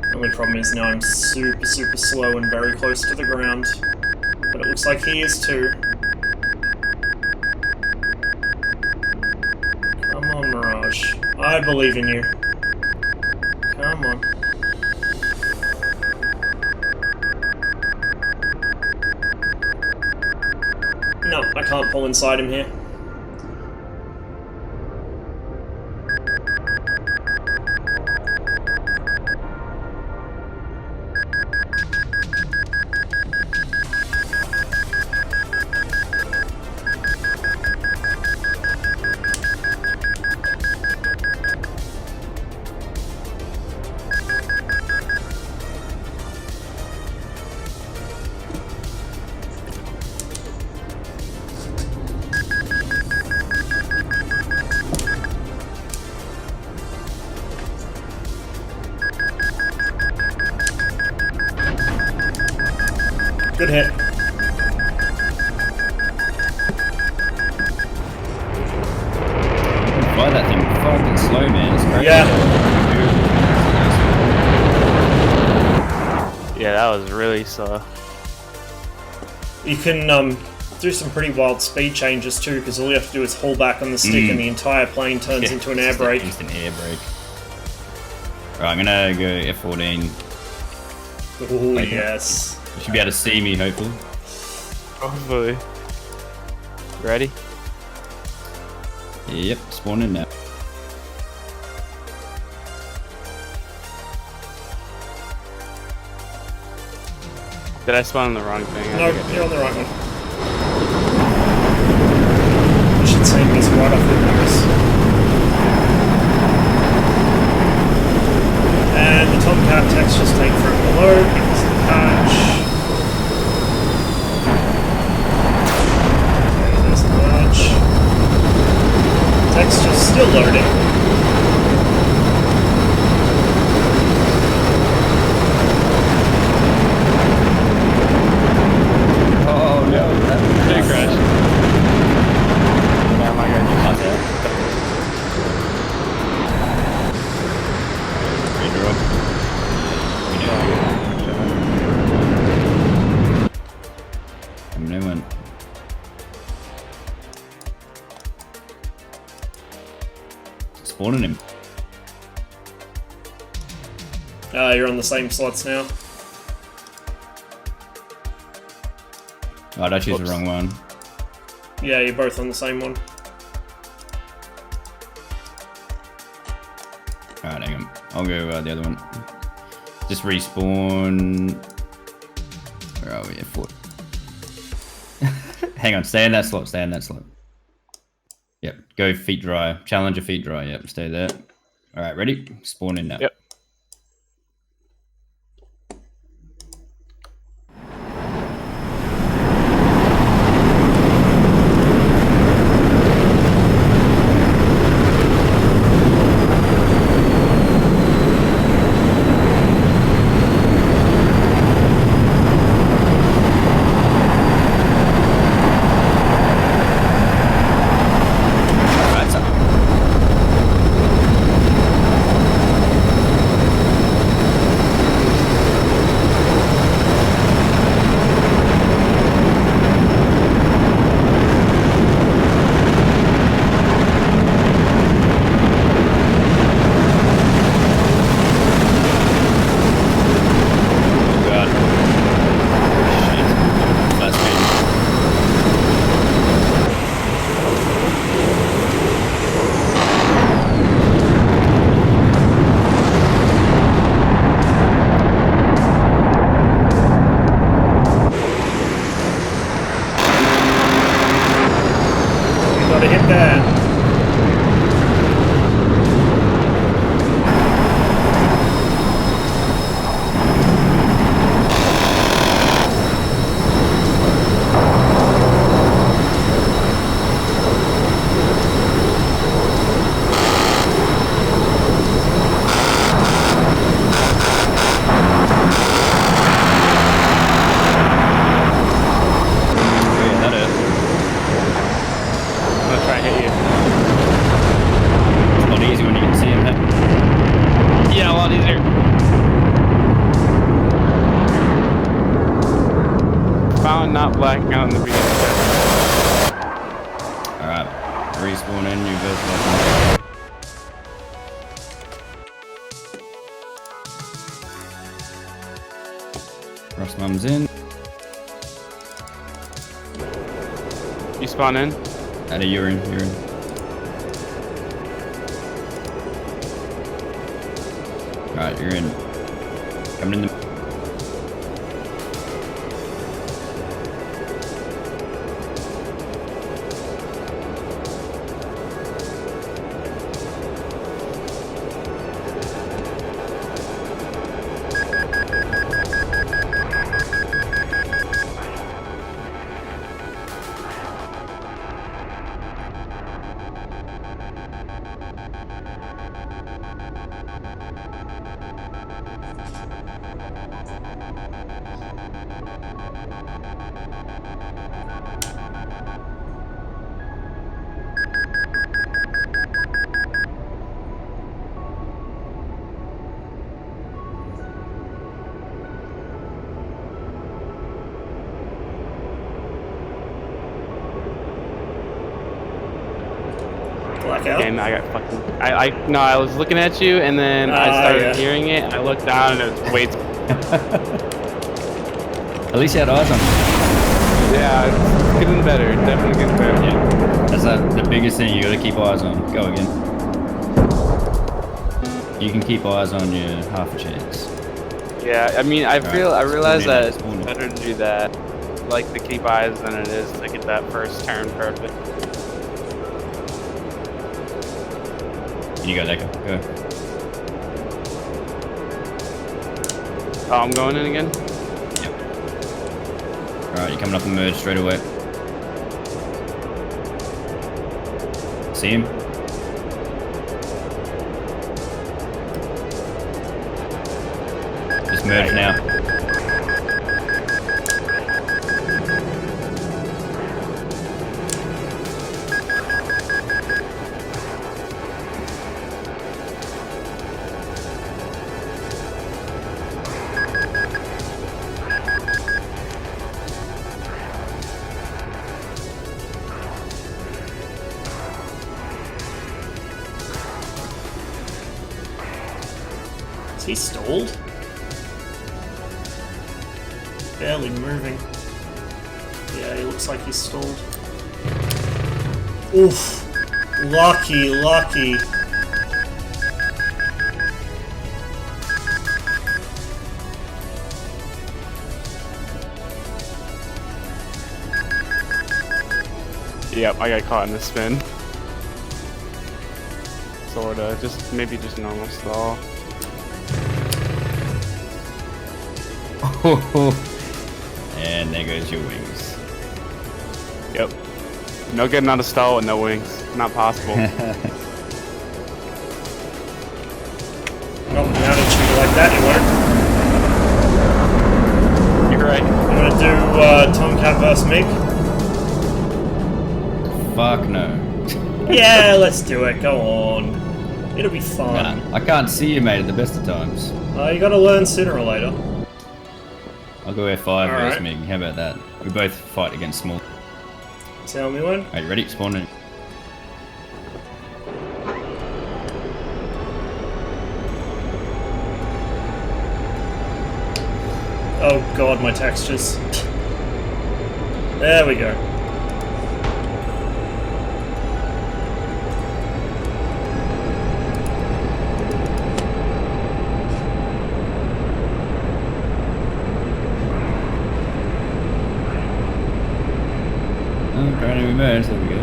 The only problem is now I'm super slow and very close to the ground. But it looks like he is too. Come on, Mirage. I believe in you. Come on. No, I can't pull inside him here. Good hit. Fly that thing fucking slow, man. It's crazy. Yeah. Yeah, that was really slow. You can do some pretty wild speed changes too, because all you have to do is hold back on the stick and the entire plane turns into an air brake. Just an air brake. Right, I'm gonna go F14. Oh yes. You should be able to see me, hopefully. Hopefully. Ready? Yep, spawn in now. Did I spawn on the wrong thing? No, you're on the right one. You should see me right off the nose. And the Tomcat textures take from below because of the patch. Okay, there's the patch. Texture's still loading. Oh no, that crash. Yeah, my God, you caught that. I'm new one. Spawning him. You're on the same slots now. Oh, I choose the Oops. wrong one. Yeah, you're both on the same one. Alright, hang on. I'll go the other one. Just respawn. Where are we? At 4. Hang on, stay in that slot, stay in that slot. Yep, go feet dry. Challenger feet dry, yep, stay there. Alright, ready? Spawn in now. Yep. Alright, so God. Shit. That's good. You gotta hit that. Oh, yeah, that hurt. hit you. It's a lot easier when you can see him. Hey? Yeah, a lot easier. Found not blacking out in the beginning. Alright, respawn in, you guys welcome. Ross Mum's in. You spawn in? Ada, you're in. Alright, you're in. Coming in the... Blackout. And I got fucking. No, I was looking at you, and then I started hearing it. I looked down, and it was way too. At least you had eyes on him. Yeah, it's getting better. Definitely getting better. Yeah. That's the biggest thing you gotta keep eyes on. Go again. You can keep eyes on your half a chance. Yeah, I mean, I realize that it's spawn in. better to do that, like to keep eyes, than it is to get that first turn perfect. You go, Deco. Go. Oh, I'm going in again? Yep. Alright, you're coming up and merge straight away. See him? Just merge now. Is he stalled? Barely moving. Yeah, he looks like he's stalled. Oof. Lucky. Yep, I got caught in the spin. Sorta, maybe just normal stall. And there goes your wings. Yep. No getting out of stall with no wings. Not possible. Not an attitude like that, you won't. You're right. I'm gonna do Tomcat vs. Mig. Fuck no. Yeah, let's do it. Go on. It'll be fun. Nah, I can't see you, mate, at the best of times. You gotta learn sooner or later. I'll go F5 versus Alright. Mig. How about that? We both fight against small. Tell me when. Are you ready? Spawn in. Oh god, my textures. There we go. Oh, trying to remerge. There we go.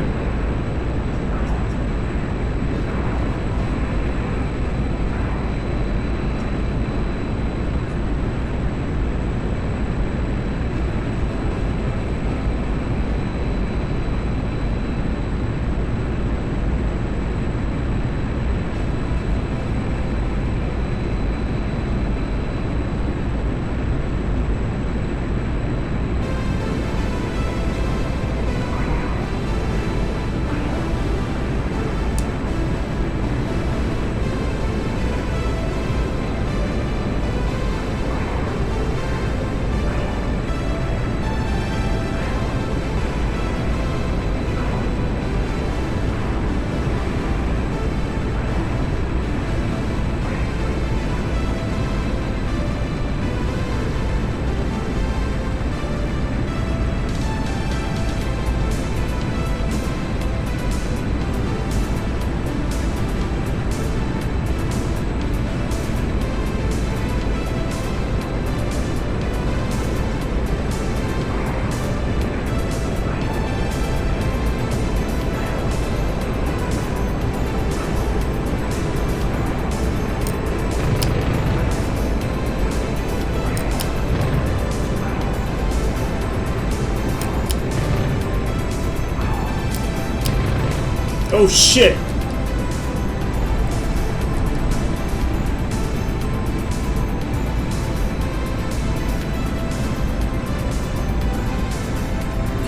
Oh shit!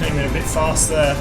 Came in a bit fast there.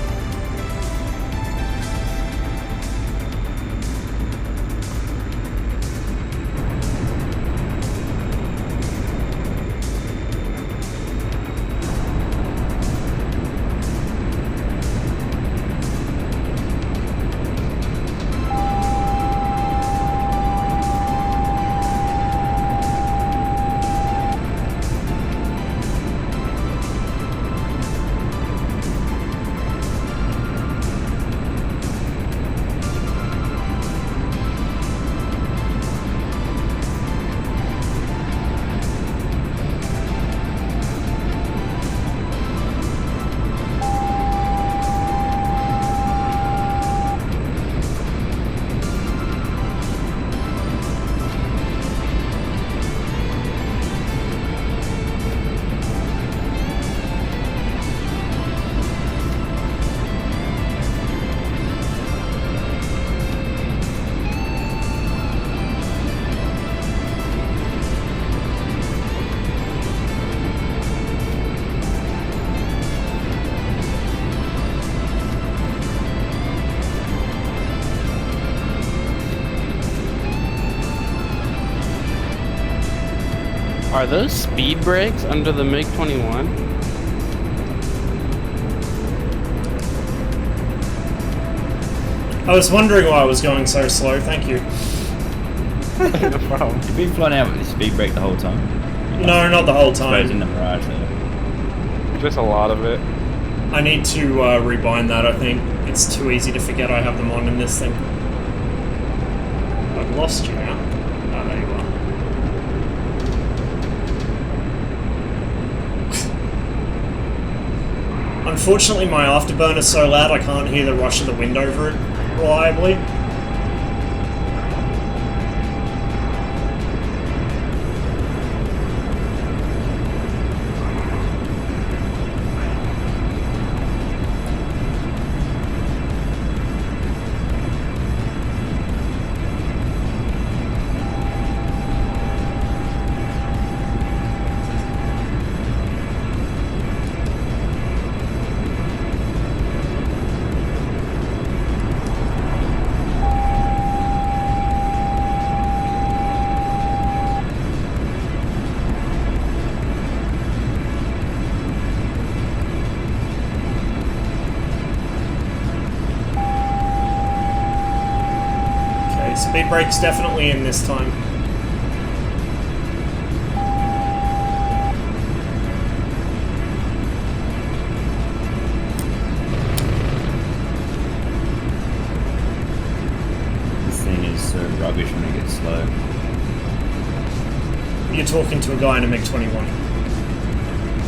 Are those speed brakes under the MiG-21? I was wondering why I was going so slow, thank you. No problem. You've been flying out with the speed brake the whole time? No, not the whole I suppose in time. the mirage there. Just a lot of it. I need to rebind that, I think. It's too easy to forget I have them on in this thing. I've lost you now. Oh, there you are. Unfortunately, my afterburn is so loud I can't hear the rush of the wind over it reliably. Speed brake's definitely in this time. This thing is so rubbish when it gets slow. You're talking to a guy in a MiG-21.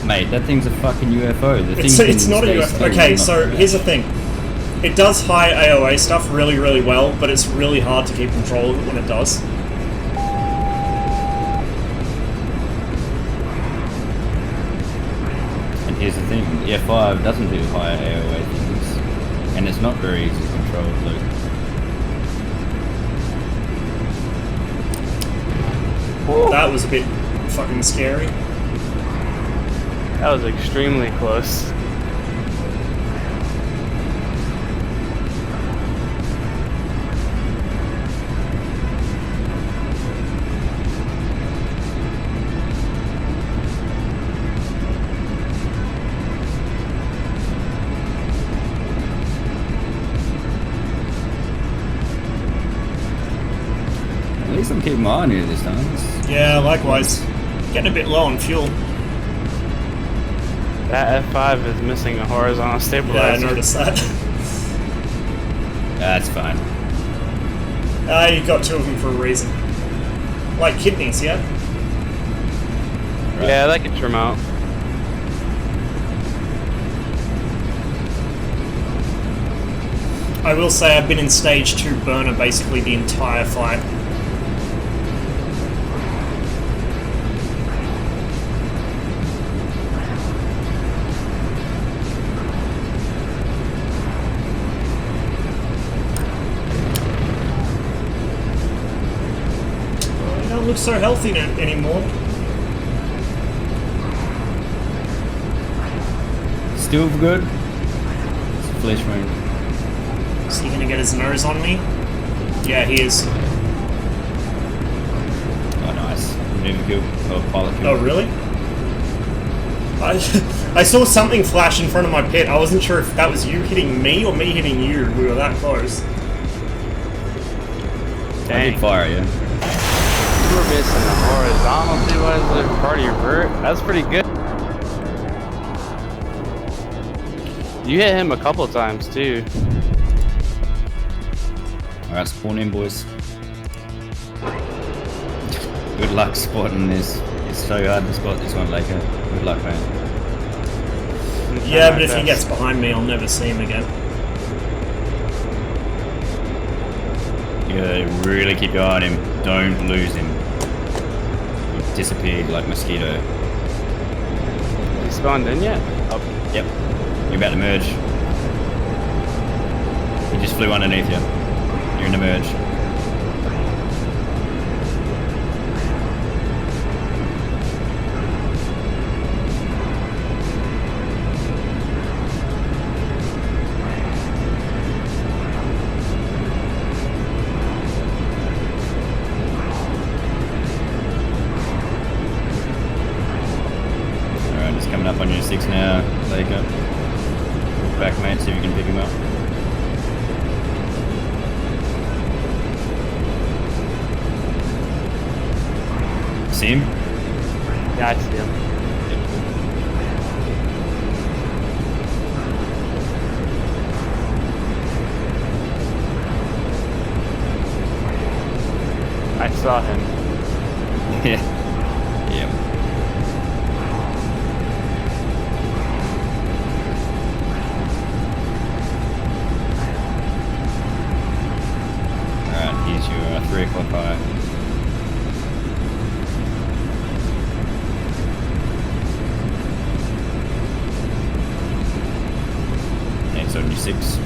Mate, that thing's a fucking UFO. The It's thing not a can stay UFO. still Okay, and not so crash. here's the thing. It does high AOA stuff really, really well, but it's really hard to keep control of it when it does. And here's the thing, the F5 doesn't do higher AOA things, and it's not very easy to control, Luke. That was a bit fucking scary. That was extremely close. At least I'm keeping my eye on you this time. Yeah, likewise. Getting a bit low on fuel. That F5 is missing a horizontal Yeah, I stabilizer. noticed that. That's fine. You got two of them for a reason. Like kidneys, yeah? Yeah, that could trim out. I will say I've been in stage 2 burner basically the entire flight. look so healthy anymore. Still good. It's a flesh wound. Is he gonna get his nose on me? Yeah, he is. Oh, nice. Maneuver kill. Oh, pilot kill. Oh, really? I saw something flash in front of my pit. I wasn't sure if that was you hitting me or me hitting you. We were that close. I did fire you. You were missing a horizontal too. What is it? Part of your vert? That's pretty good. You hit him a couple of times too. Alright, spawn in, boys. Good luck spotting this. It's so hard to spot this one, Laker. Good luck, man. Yeah, but if he gets behind me, I'll never see him again. You gotta really keep your eye on him. Don't lose him. He disappeared like mosquito. He spawned in yet? Oh, yep. You're about to merge. He just flew underneath you. You're in the merge. Alright, it's coming up on your 6 now, Laker. Look back, mate, see if you can pick him up. See him? Yeah, I see him. I saw him. Yeah. Yep. Alright, here's your 3 o'clock fire. It's on your 6.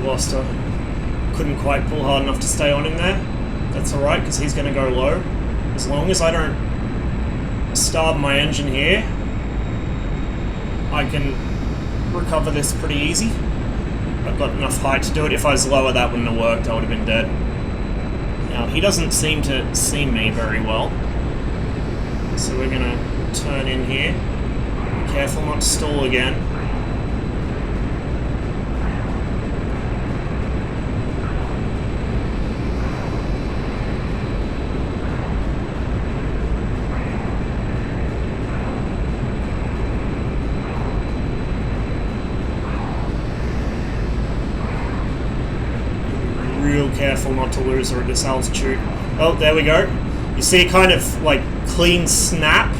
Lost her. Couldn't quite pull hard enough to stay on him there. That's alright, because he's going to go low. As long as I don't starve my engine here, I can recover this pretty easy. I've got enough height to do it. If I was lower, that wouldn't have worked. I would have been dead. Now, he doesn't seem to see me very well. So we're going to turn in here. Be careful not to stall again. Careful not to lose her at this altitude. Oh, there we go. You see a kind of like clean snap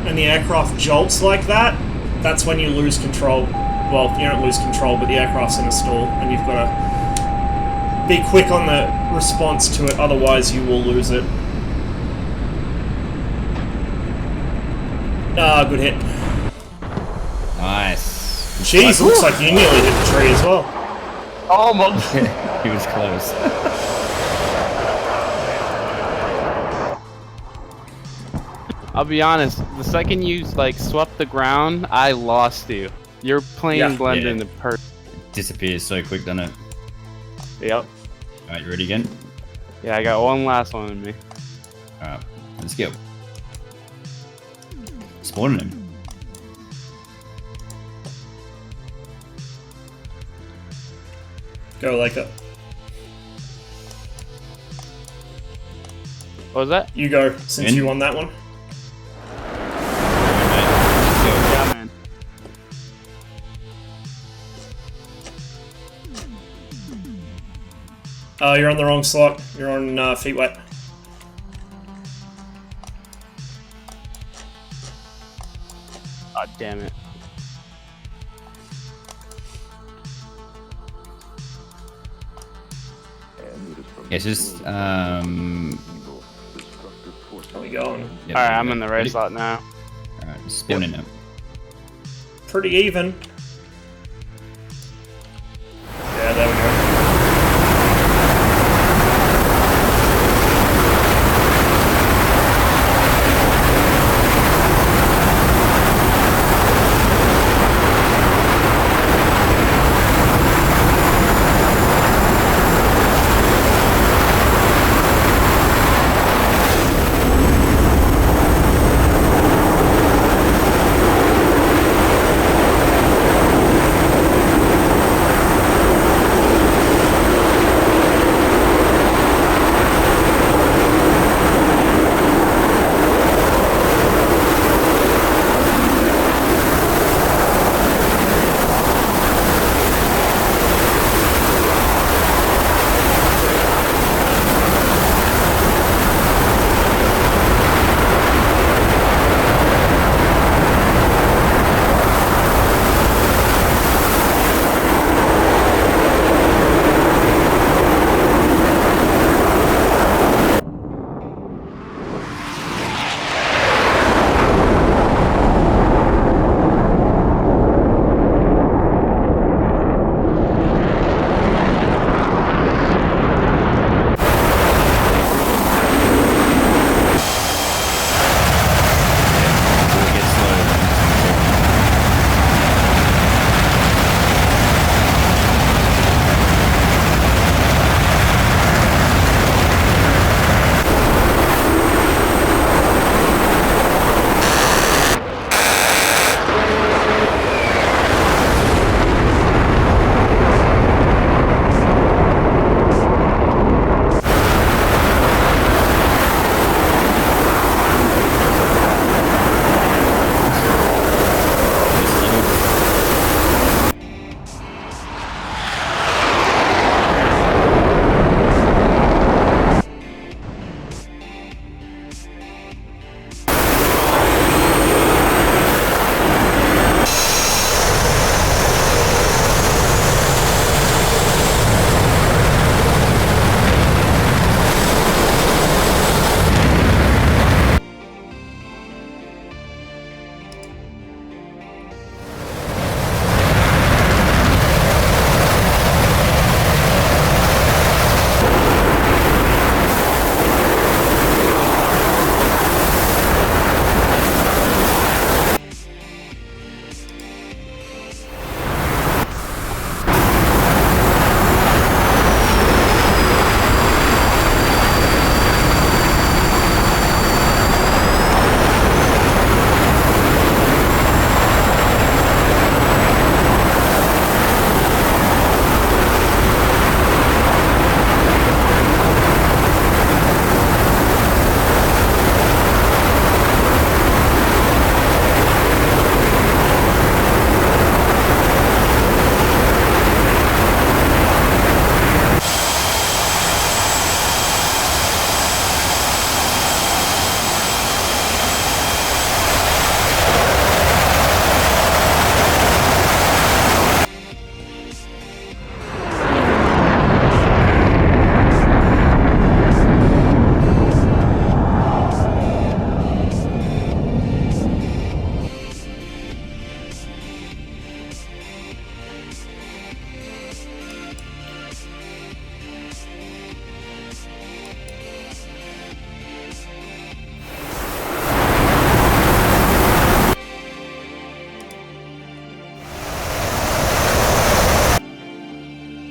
and the aircraft jolts like that. That's when you lose control. Well, you don't lose control, but the aircraft's in a stall and you've got to be quick on the response to it, otherwise you will lose it. Ah, good hit. Nice. Jeez, looks like you nearly hit the tree as well. Almost. He was close. I'll be honest, the second you like swept the ground, I lost you. Your plane blended into perfect. Disappears so quick, doesn't it? Yep. Alright, you ready again? Yeah, I got one last one in me. Alright, let's go. Spawning him. Go like that. What was that? You go, since you won that one. Yeah, man. Oh, you're on the wrong slot. You're on feet wet. God damn it. It's just How we going? yep, Alright, I'm in the race lot now. Alright, spinning it. Pretty even. Yeah, there we go.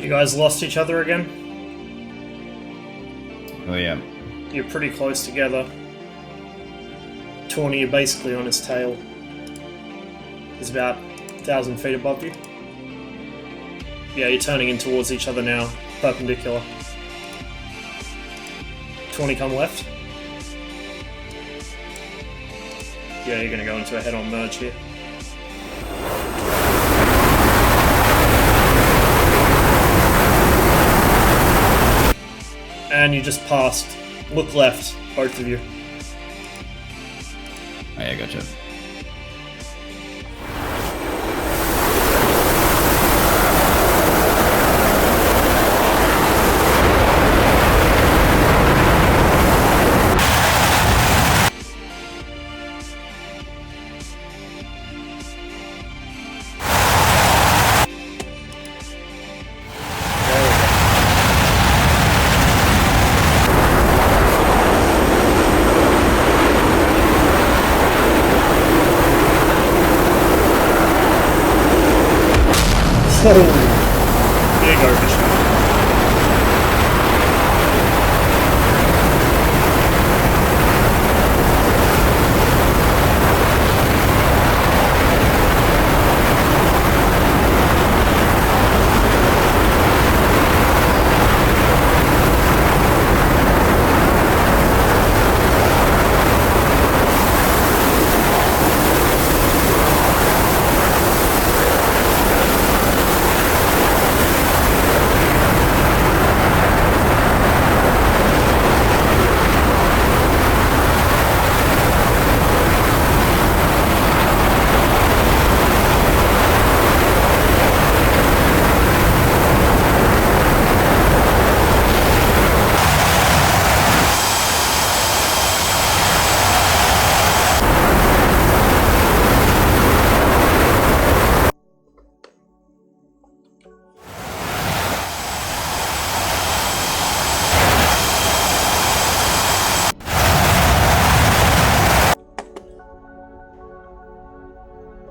You guys lost each other again? Oh yeah. You're pretty close together. Torni, you're basically on his tail. He's about 1,000 feet above you. Yeah, you're turning in towards each other now, perpendicular. Torni, come left. Yeah, you're gonna go into a head-on merge here. And you just passed. Look left, both of you. Oh yeah, gotcha. Oh, big overshot.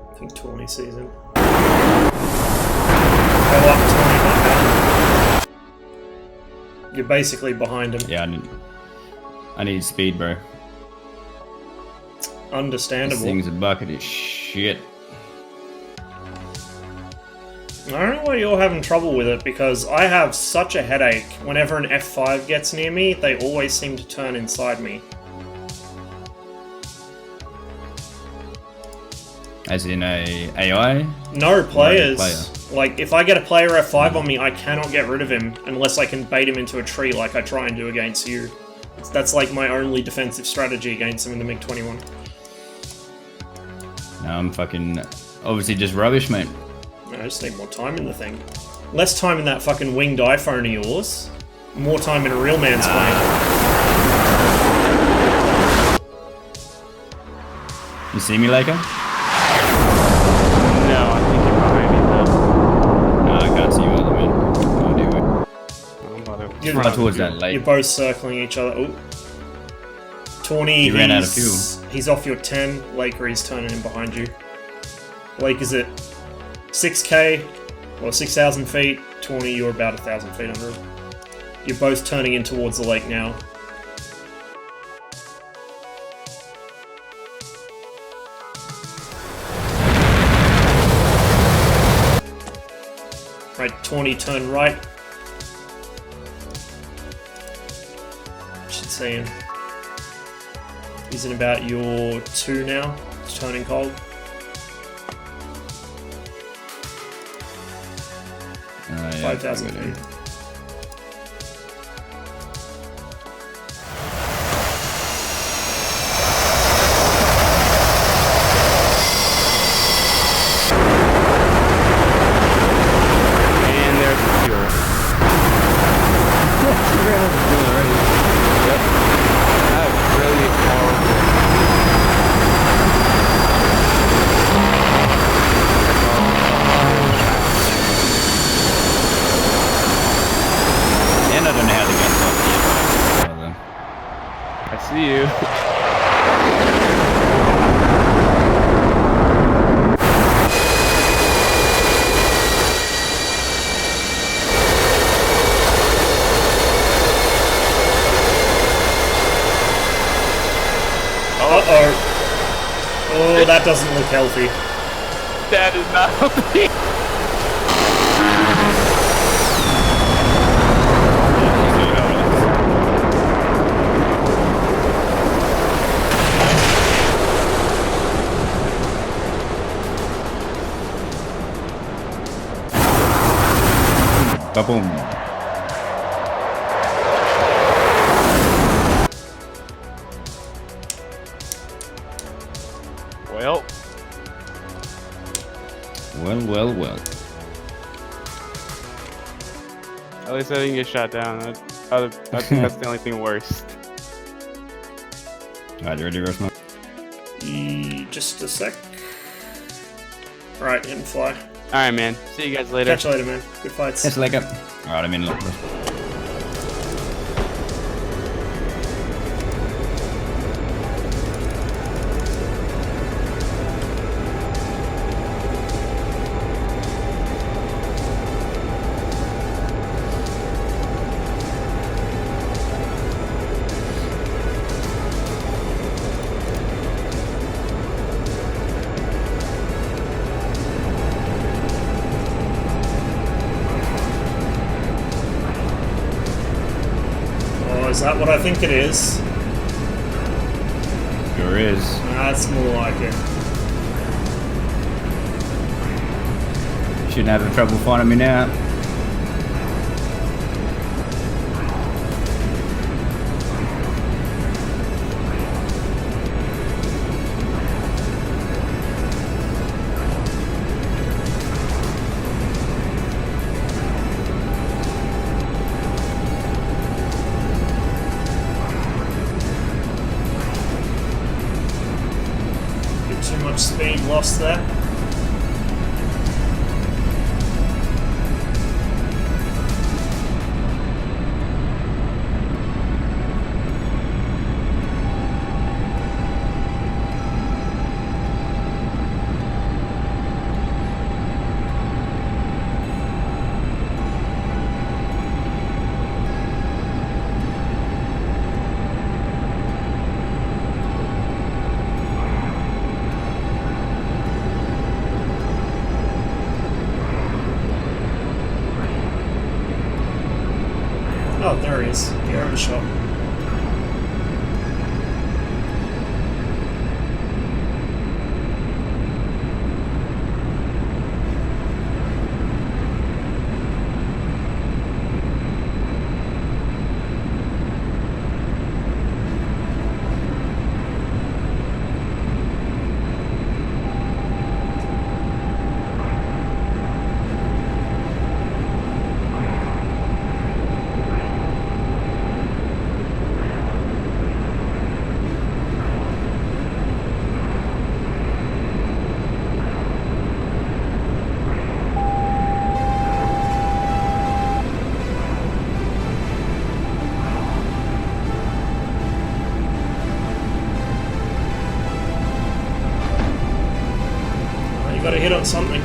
I think Torni season. Go up Torni, not down. You're basically behind him. Yeah, I need speed, bro. Understandable. This thing's a bucket of shit. I don't know why you're having trouble with it, because I have such a headache. Whenever an F5 gets near me, they always seem to turn inside me. As in a AI? No, players. Player. Like, if I get a player F5 on me, I cannot get rid of him unless I can bait him into a tree like I try and do against you. That's like my only defensive strategy against him in the MiG-21. No, I'm fucking obviously just rubbish, mate. I just need more time in the thing. Less time in that fucking winged iPhone of yours. More time in a real man's plane. You see me, Laker? No, I think you're behind me though. No, I can't see you either, man. I'll do it. I'm about to You're Right towards that lake. You're both circling each other. Ooh. Torni, You ran out of fuel. He's off your 10. Laker, he's turning in behind you. Lake is at 6k, or 6,000 feet. Torni, you're about 1,000 feet under him. You're both turning in towards the lake now. Right, Torni, turn right. Should see him. He's in about your 2 now. It's turning cold. Yeah, 5,000 feet. And there's the fuel. Yep. That's really horrible. And I don't know how to get off the I see you. Uh-oh. Oh, that doesn't look healthy. That is not healthy. Ba-boom. Well, Well. at least I didn't get shot down. I think that's the only thing worse. Alright, you ready, Rosmo? Just a sec. Alright, hit and fly. Alright, man. See you guys later. Catch you later, man. Good fights. Yes, Laker. Alright, I'm in. Look. is that what I think it is? Sure is. That's more like it. Shouldn't have trouble finding me now. Too much speed lost there. Oh, there he is. He overshot. Got to hit on something.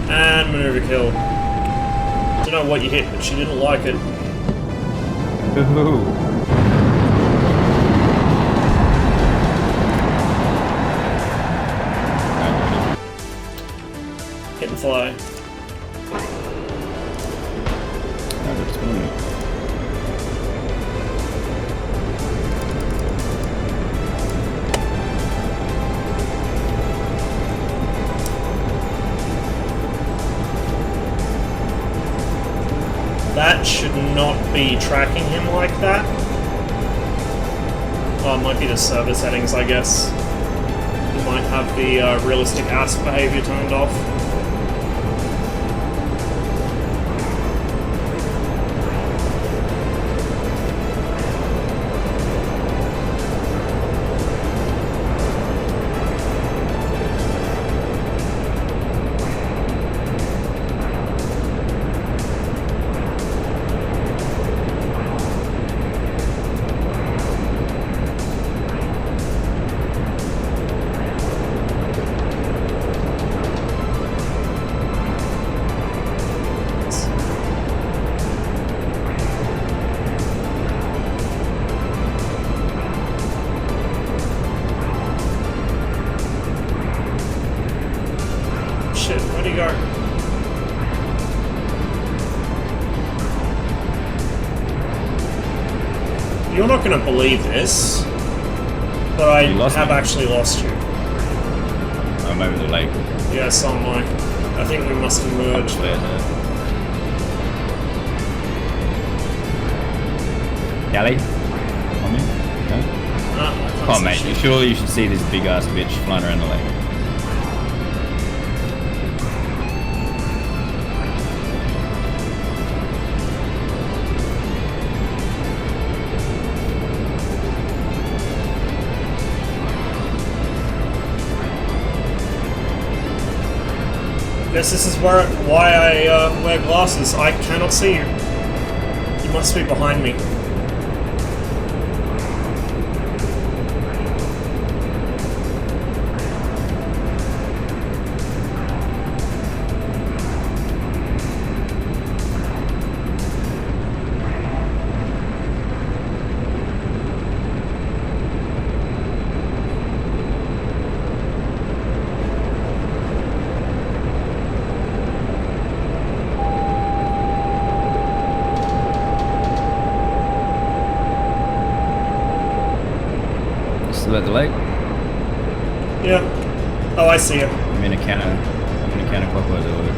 And maneuver kill. Don't know what you hit, but she didn't like it. Ooh. Hit and fly. That should not be tracking him like that. Oh, it might be the server settings, I guess. You might have the realistic ass behavior turned off. Shit, where'd he go? You're not gonna believe this, but I have actually lost you. I'm over the lake. Yeah, so am I. I think we must have merged. Galley? On me? No? Oh, mate, surely you should see this big ass bitch flying around the lake. Guess this is why I wear glasses. I cannot see you. You must be behind me. Still at the lake? Yeah. Oh, I see it. I'm in a counterclockwise order.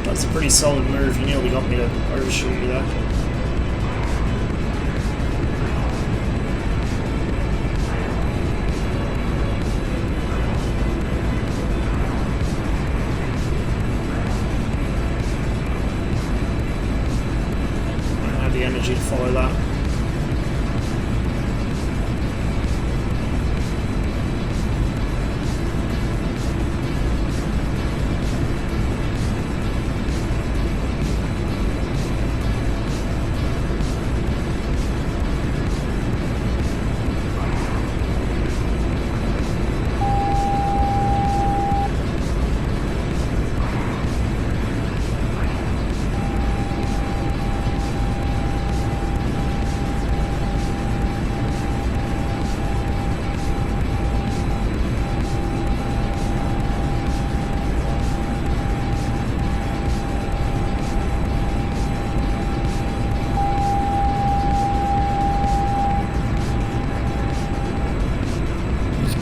That's a pretty solid move. You nearly got me to overshoot you there. I don't have the energy to follow that.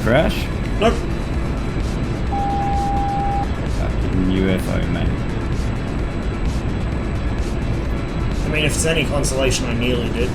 Crash? Nope. Fucking UFO, mate. I mean, if it's any consolation, I nearly did.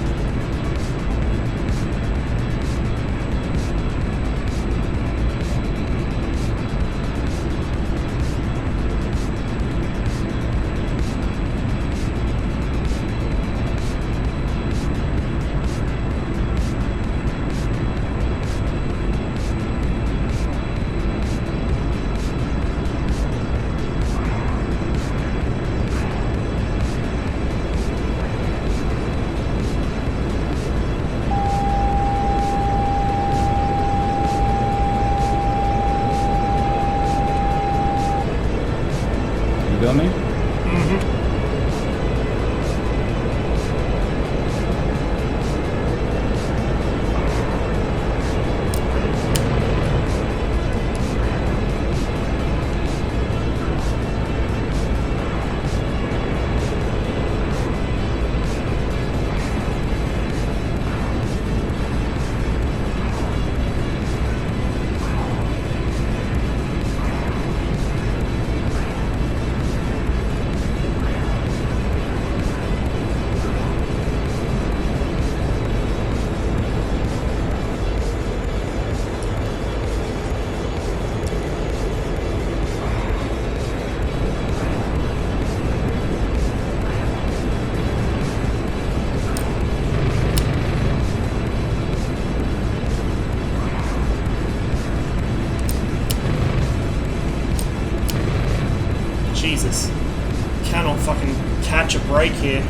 catch a break here.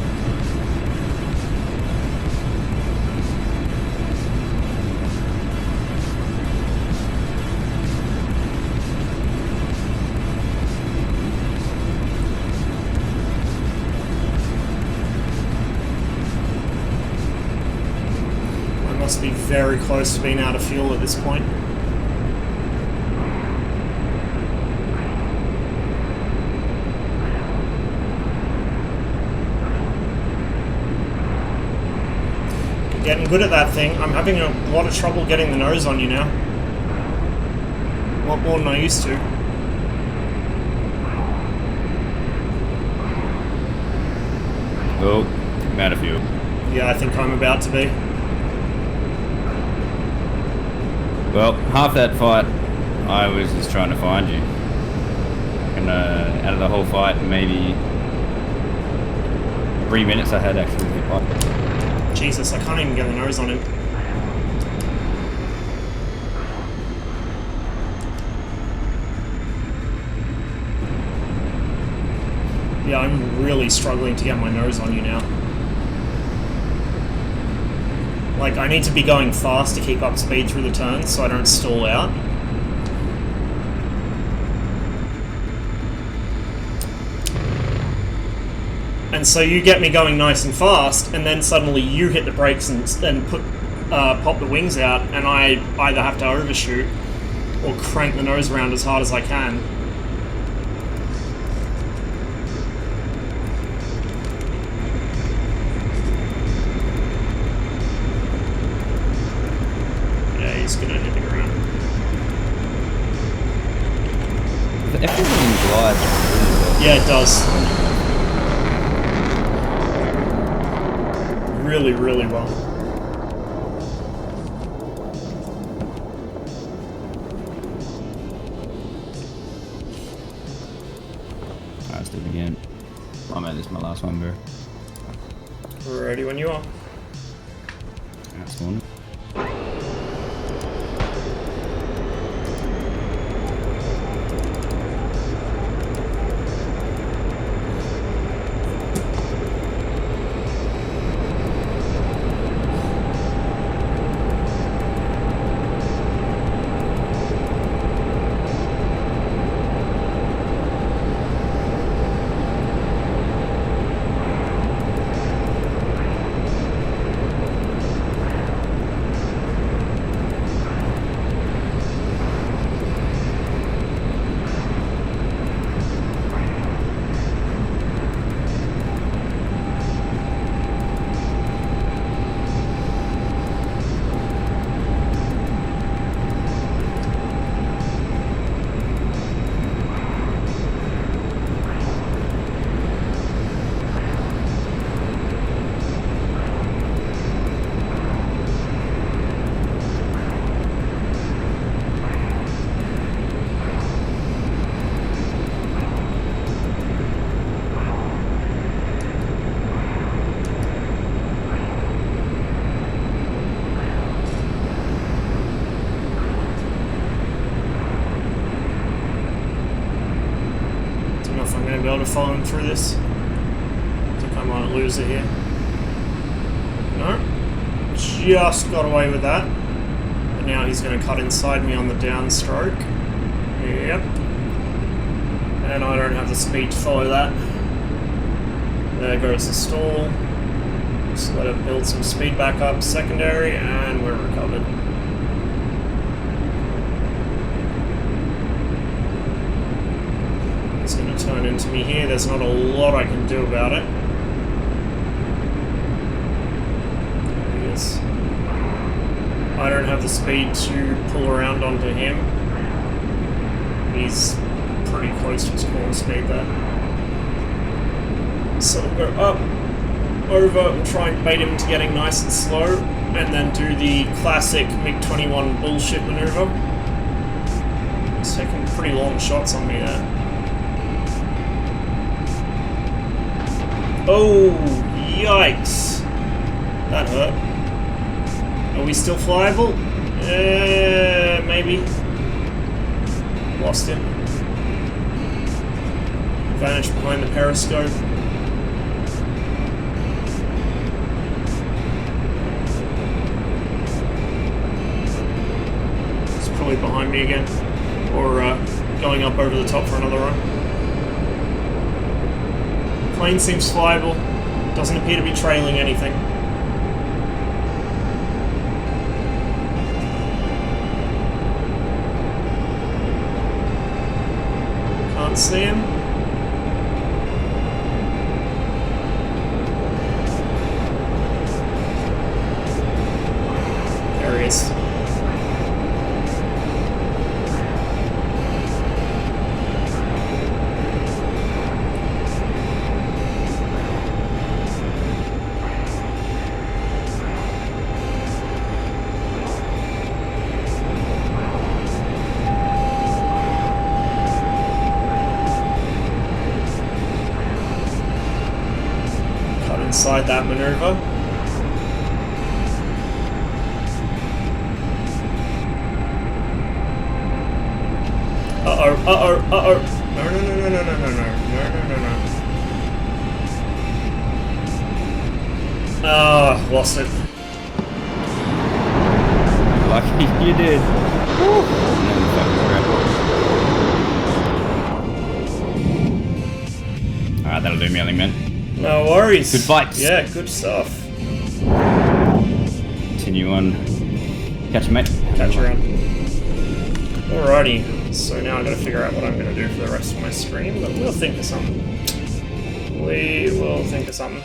I must be very close to being out of fuel at this point. Getting good at that thing. I'm having a lot of trouble getting the nose on you now. A lot more than I used to. Oh, I'm out of fuel. Yeah, I think I'm about to be. Well, half that fight, I was just trying to find you. And out of the whole fight, maybe 3 minutes I had actually the fight. Jesus, I can't even get the nose on him. Yeah, I'm really struggling to get my nose on you now. Like, I need to be going fast to keep up speed through the turns so I don't stall out. And so you get me going nice and fast, and then suddenly you hit the brakes and pop the wings out, and I either have to overshoot or crank the nose around as hard as I can. Yeah, he's gonna hit the ground. The F-15 glides really well. Yeah, it does. Really, really well. Alright, let's do it again. Oh man, this is my last one, bro. Ready when you are. That's one. Be able to follow him through this. I think I might lose it here. No, just got away with that. But now he's going to cut inside me on the downstroke. Yep. And I don't have the speed to follow that. There goes the stall. Just let it build some speed back up, secondary, and we're recovered. It's going to turn into me here. There's not a lot I can do about it. There he is. I don't have the speed to pull around onto him. He's pretty close to his corner speed there. So we'll go up, over, and try and bait him into getting nice and slow, and then do the classic MiG-21 bullshit maneuver. He's taking pretty long shots on me there. Oh, yikes. That hurt. Are we still flyable? Maybe. Lost him. Vanished behind the periscope. behind me again. Or going up over the top for another run. Plane seems flyable. Doesn't appear to be trailing anything. Can't see him. There he is. Inside that maneuver. Uh-oh, uh-oh, uh-oh. No, no, no, no, no, no, no, no, no, no, no. Ah, lost it. Lucky you did. Alright, that'll do me, I think, man. No worries. Good fights. Yeah, good stuff. Continue on. Catch you, mate. Catch you around. Alrighty. So now I've got to figure out what I'm going to do for the rest of my stream, but we'll think of something. We will think of something.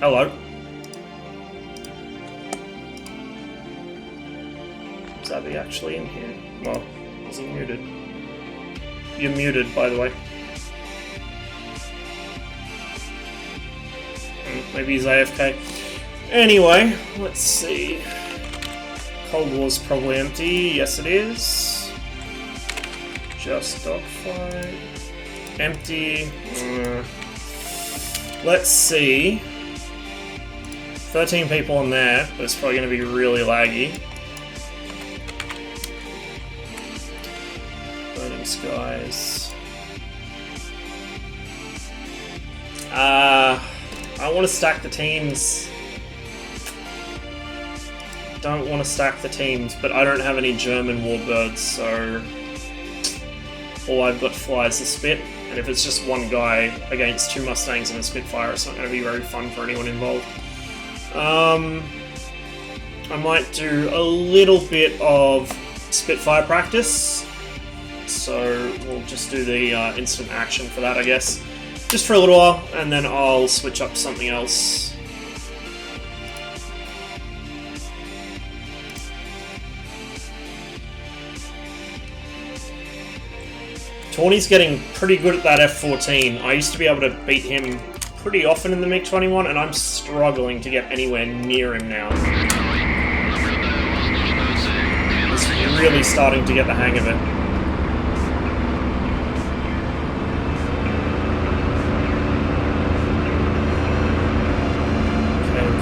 Hello. Is Abby actually in here? Well, is he muted? You're muted, by the way. Maybe he's AFK. Anyway, let's see. Cold War's probably empty. Yes, it is. Just Dogfight. Empty. Let's see. 13 people on there, but it's probably going to be really laggy. Burning Skies. I want to stack the teams. Don't want to stack the teams, but I don't have any German warbirds, so all I've got to fly is the Spit, and if it's just one guy against two Mustangs and a Spitfire, it's not going to be very fun for anyone involved. I might do a little bit of Spitfire practice, so we'll just do the instant action for that, I guess. Just for a little while, and then I'll switch up to something else. Torni's getting pretty good at that F-14. I used to be able to beat him pretty often in the MiG-21, and I'm struggling to get anywhere near him now. He's really starting to get the hang of it.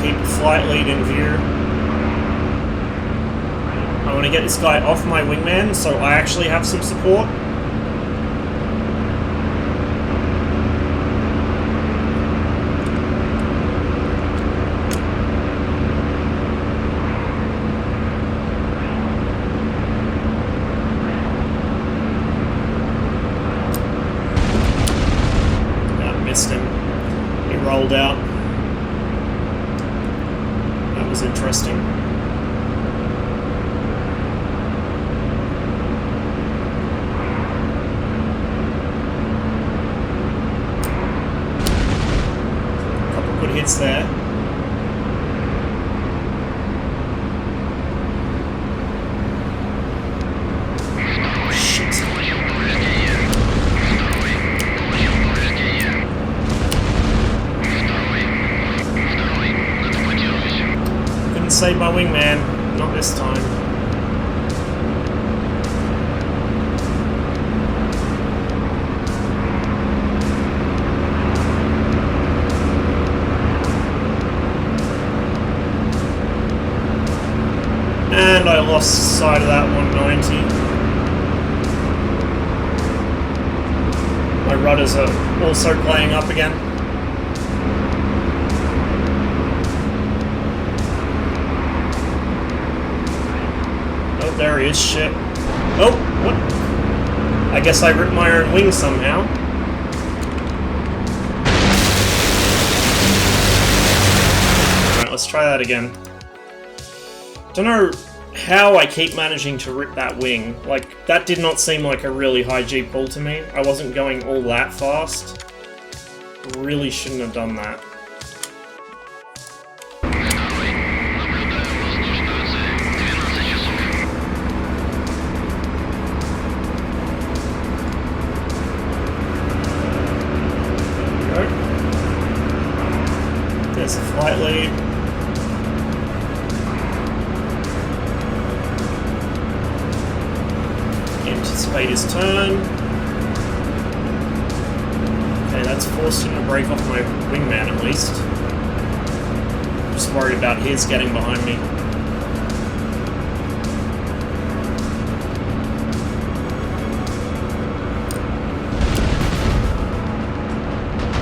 Keep the flight lead in view. I want to get this guy off my wingman so I actually have some support. I missed him. He rolled out. Was interesting. A couple good hits there. Shit. Save my wingman, not this time. And I lost sight of that 190. My rudders are also playing up again. Oh, there he is. Shit. Oh, what? I guess I ripped my own wing somehow. Alright, let's try that again. Don't know how I keep managing to rip that wing. Like, that did not seem like a really high G pull to me. I wasn't going all that fast. Really shouldn't have done that. There we go. There's a flight lead. Anticipate his turn. Okay, that's forced him to break off my wingman at least. I'm just worried about his getting behind me.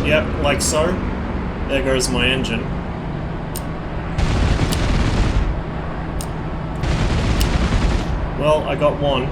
Yep, like so. There goes my engine. Well, I got one.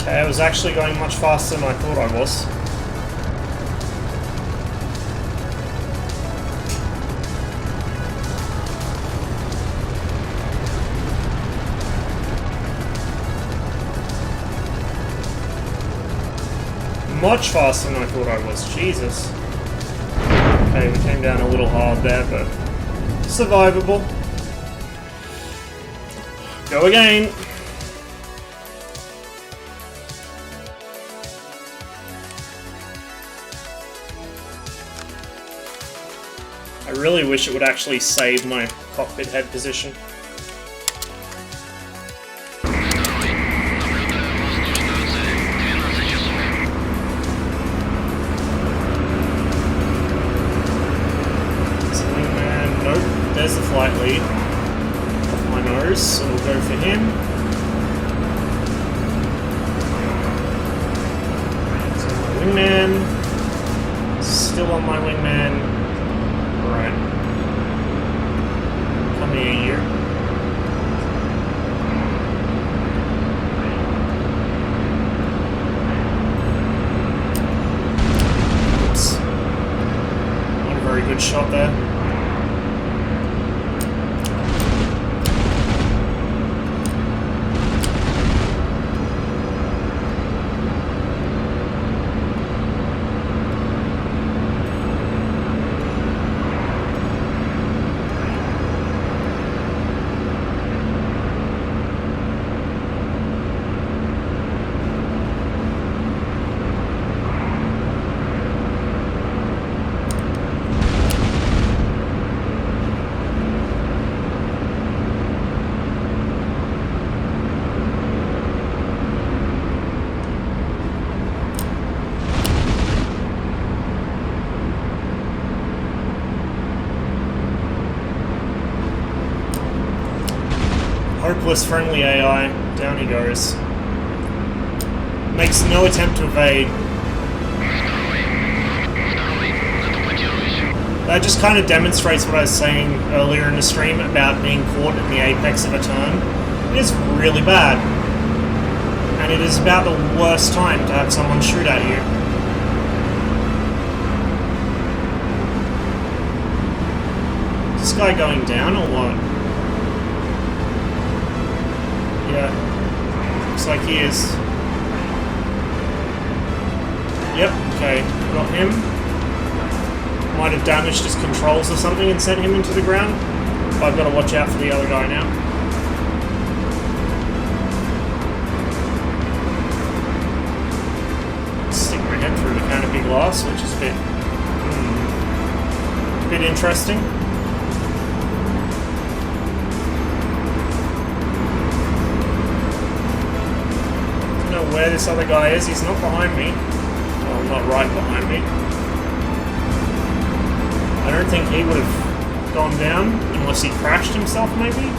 Okay, I was actually going much faster than I thought I was. Much faster than I thought I was, Jesus. Okay, we came down a little hard there, but survivable. Go again! I really wish it would actually save my cockpit head position. There's the flight lead off my nose, so we'll go for him. So my wingman, still on my wingman. Alright. Come here, you. Oops. Not a very good shot there. Hopeless friendly AI. Down he goes. Makes no attempt to evade. That just kind of demonstrates what I was saying earlier in the stream about being caught in the apex of a turn. It is really bad. And it is about the worst time to have someone shoot at you. Is this guy going down or what? Yeah. Looks like he is. Yep, okay. Got him. Might have damaged his controls or something and sent him into the ground. But I've got to watch out for the other guy now. Stick my head through the canopy glass, which is a bit interesting. I don't know where this other guy is. He's not behind me. Well, not right behind me. I don't think he would have gone down unless he crashed himself, maybe?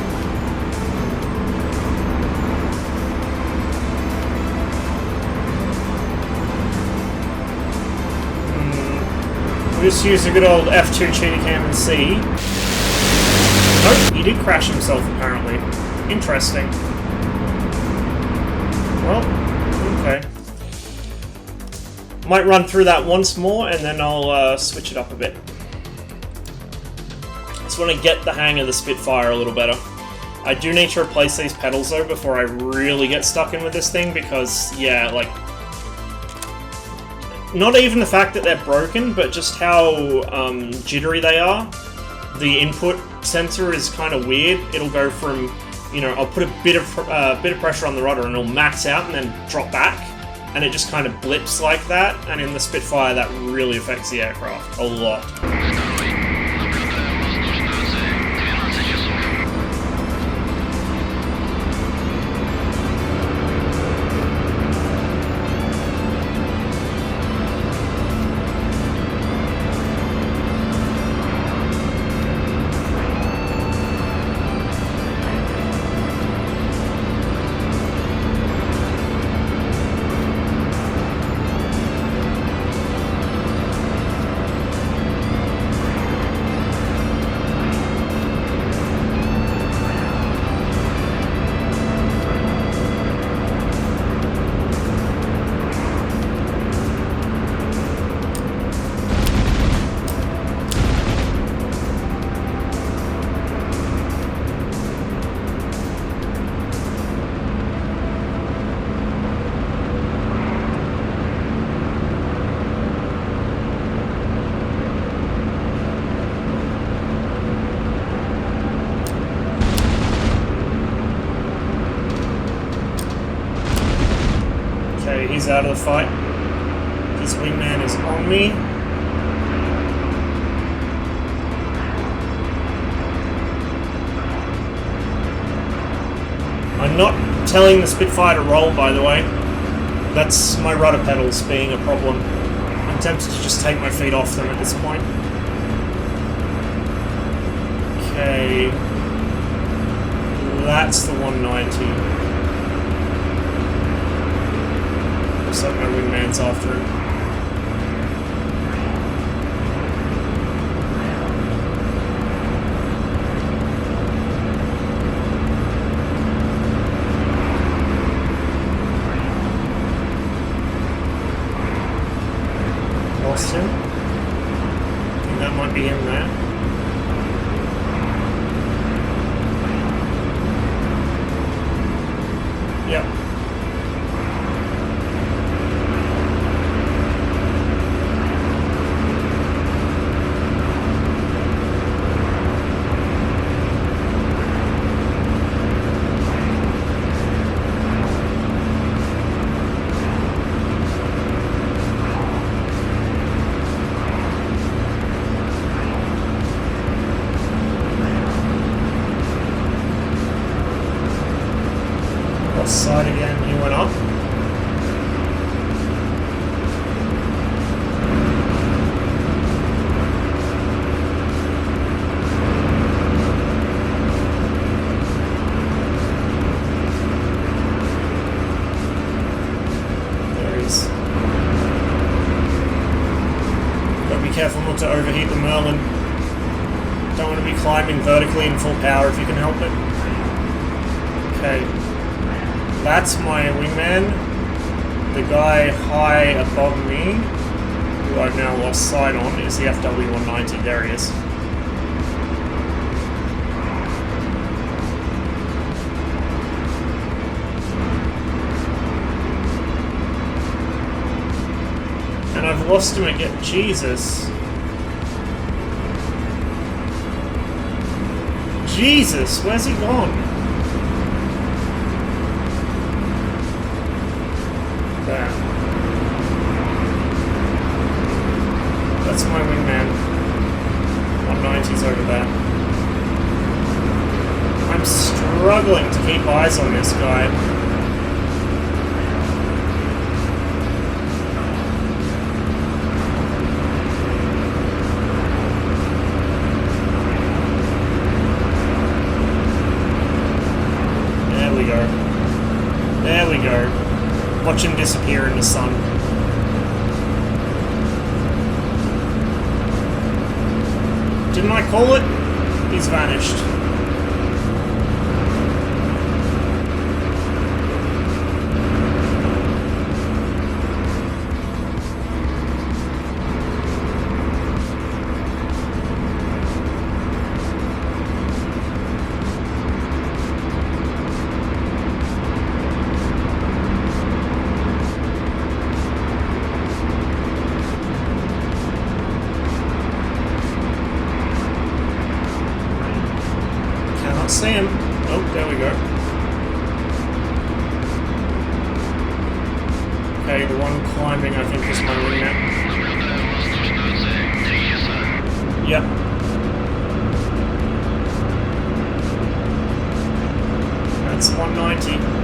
We'll just use a good old F2 cheater cam and see. Nope, he did crash himself apparently. Interesting. Well, okay. Might run through that once more and then I'll switch it up a bit. Just want to get the hang of the Spitfire a little better. I do need to replace these pedals though before I really get stuck in with this thing because, yeah, like... Not even the fact that they're broken, but just how jittery they are. The input sensor is kind of weird. It'll go from, you know, I'll put a bit of pressure on the rudder and it'll max out and then drop back. And it just kind of blips like that. And in the Spitfire, that really affects the aircraft a lot. He's out of the fight. His wingman is on me. I'm not telling the Spitfire to roll, by the way. That's my rudder pedals being a problem. I'm tempted to just take my feet off them at this point. Okay. That's the 190. Looks like my wingman's after him. Lost him. I think that might be him there. Yep. Side again, he went up. careful not to overheat the Merlin. Don't want to be climbing vertically in full power if you can help it. Okay. That's my wingman. The guy high above me, who I've now lost sight on, is the FW-190. There he is. And I've lost him again. Jesus. Jesus, where's he gone? There. That's my wingman. 190's over there. I'm struggling to keep eyes on this guy. There we go. Watch him disappear in the sun. Didn't I call it? He's vanished. See him. Oh, there we go. Okay, the one climbing I think is my wingman. Yep. That's 190.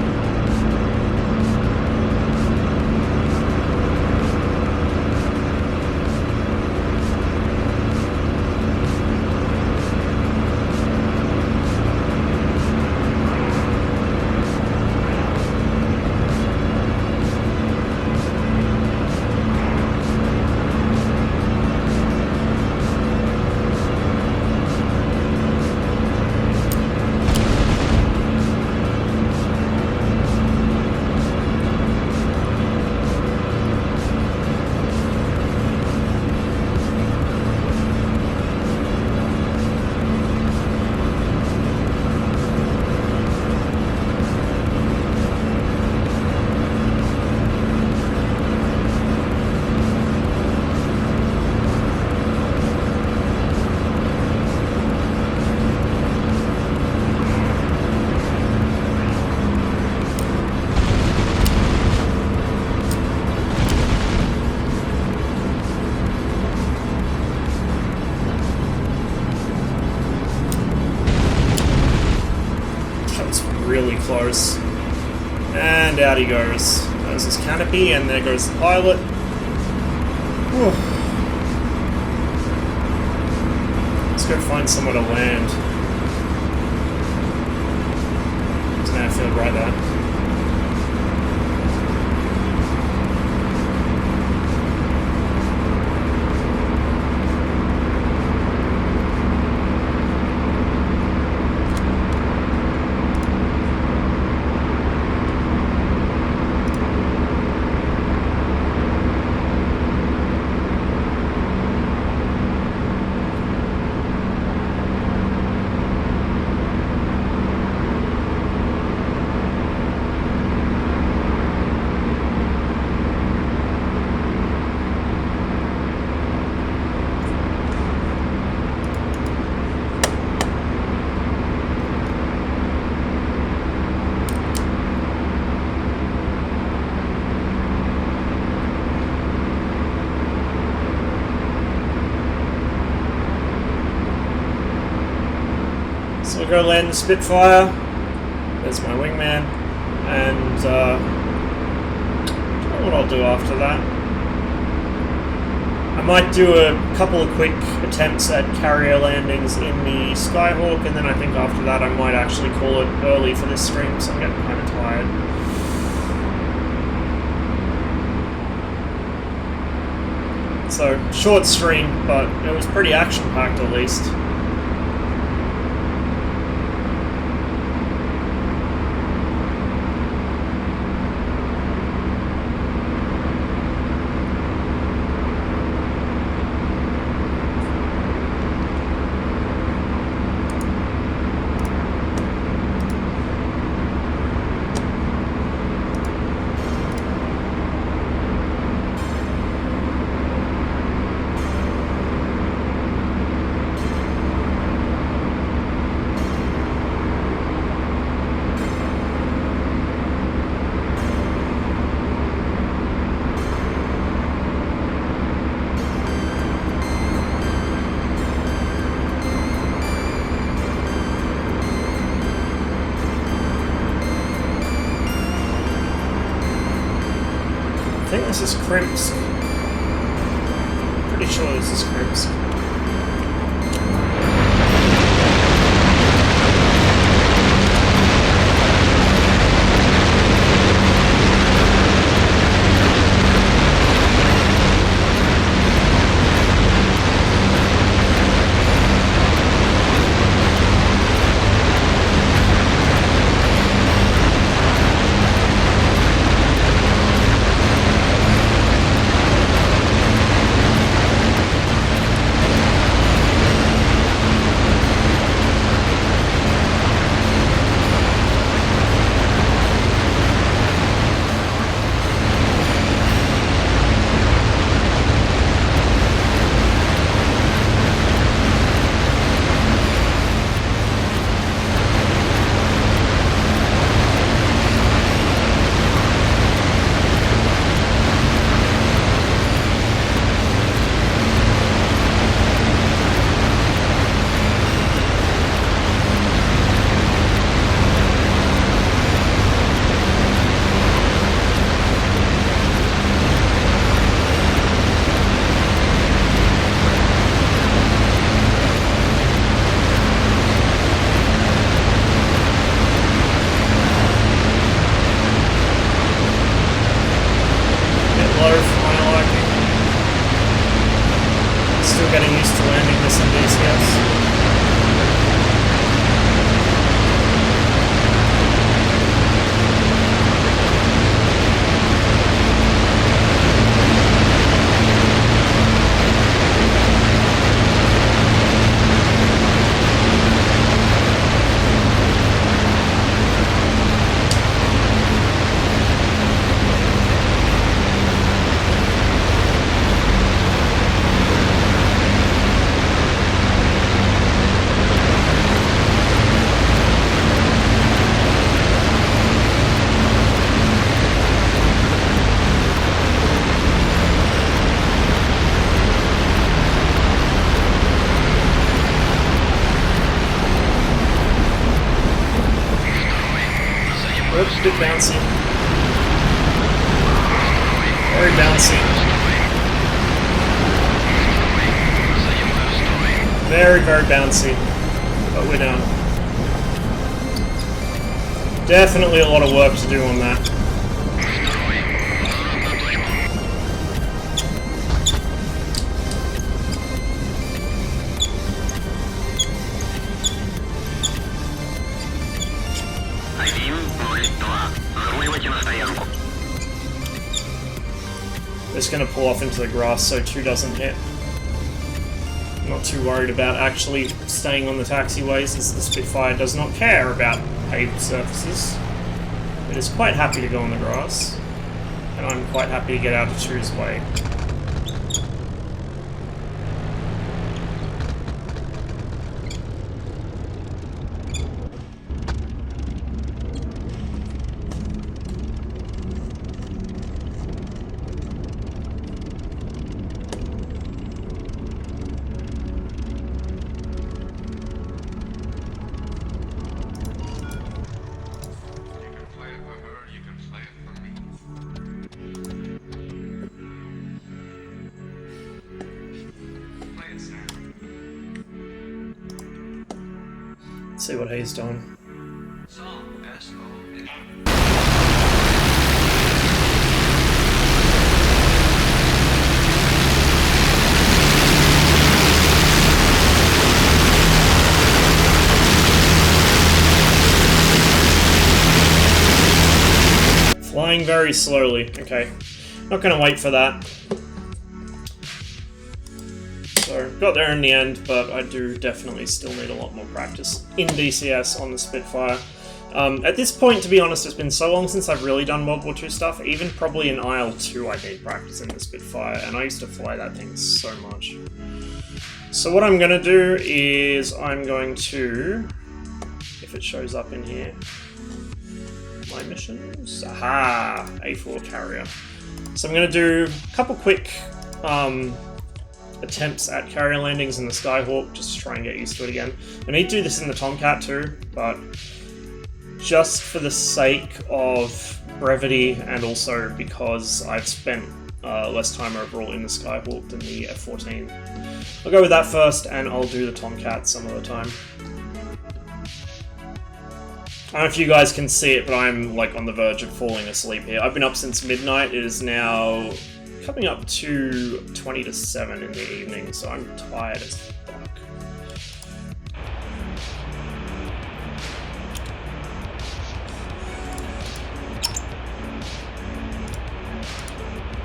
Really close. And out he goes. There's his canopy, and there goes the pilot. Whew. Let's go find somewhere to land. Doesn't that feel right there? So we'll go land the Spitfire. There's my wingman. And I don't know what I'll do after that. I might do a couple of quick attempts at carrier landings in the Skyhawk, and then I think after that I might actually call it early for this stream, so I'm getting kind of tired. So, short stream, but it was pretty action-packed at least. I think this is Krimsk. Pretty sure this is Krimsk. Getting used to landing this in DCS. Oops, bit bouncy. Very bouncy. Very, very bouncy. But we're down. Definitely a lot of work to do on that. Just gonna pull off into the grass so 2 doesn't hit. I'm not too worried about actually staying on the taxiways, as the Spitfire does not care about paved surfaces. It is quite happy to go on the grass, and I'm quite happy to get out of 2's way. See what he's doing. flying very slowly. Okay. Not gonna wait for that. So, got there in the end, but I do definitely still need a lot more practice in DCS on the Spitfire. At this point, to be honest, it's been so long since I've really done World War II stuff, even probably in IL-2 I need practice in the Spitfire, and I used to fly that thing so much. So what I'm going to do is I'm going to, if it shows up in here, my missions, aha, A4 carrier. So I'm going to do a couple quick attempts at carrier landings in the Skyhawk, just to try and get used to it again. I need to do this in the Tomcat too, but just for the sake of brevity and also because I've spent less time overall in the Skyhawk than the F-14. I'll go with that first, and I'll do the Tomcat some other time. I don't know if you guys can see it, but I'm like on the verge of falling asleep here. I've been up since midnight. It is now coming up to 20 to 7 in the evening, so I'm tired as fuck.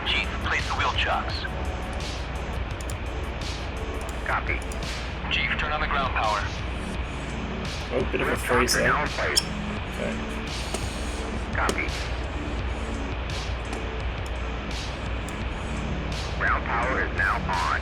Chief, place the wheel chocks. Copy. Chief, turn on the ground power. Oh, bit of a freeze there. Okay. Copy. Ground power is now on.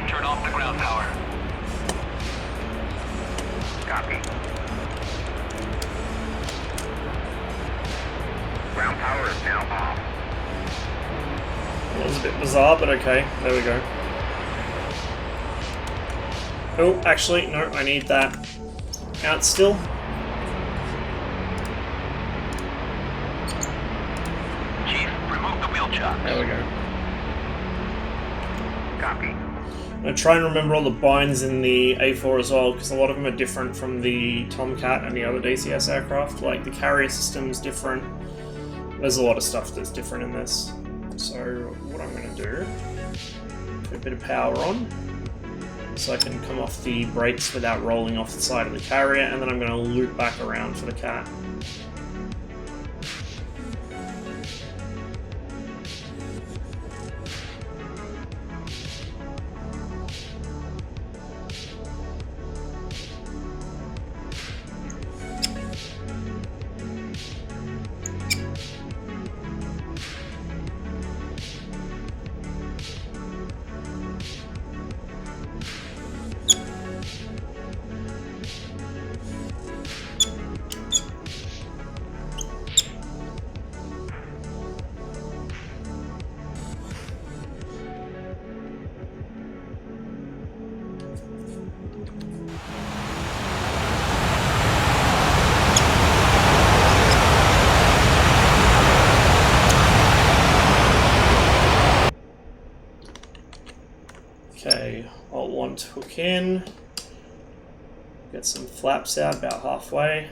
Turn off the ground power. Copy. Ground power is now off. That was a bit bizarre, but okay. There we go. Oh, actually, no, I need that out still. Chief, remove the wheel chocks. There we go. Copy. I try and remember all the binds in the A4 as well, because a lot of them are different from the Tomcat and the other DCS aircraft. Like, the carrier system's different. There's a lot of stuff that's different in this. So, what I'm going to do, put a bit of power on, so I can come off the brakes without rolling off the side of the carrier, and then I'm going to loop back around for the Cat. Okay, Alt-1 hook in, get some flaps out about halfway,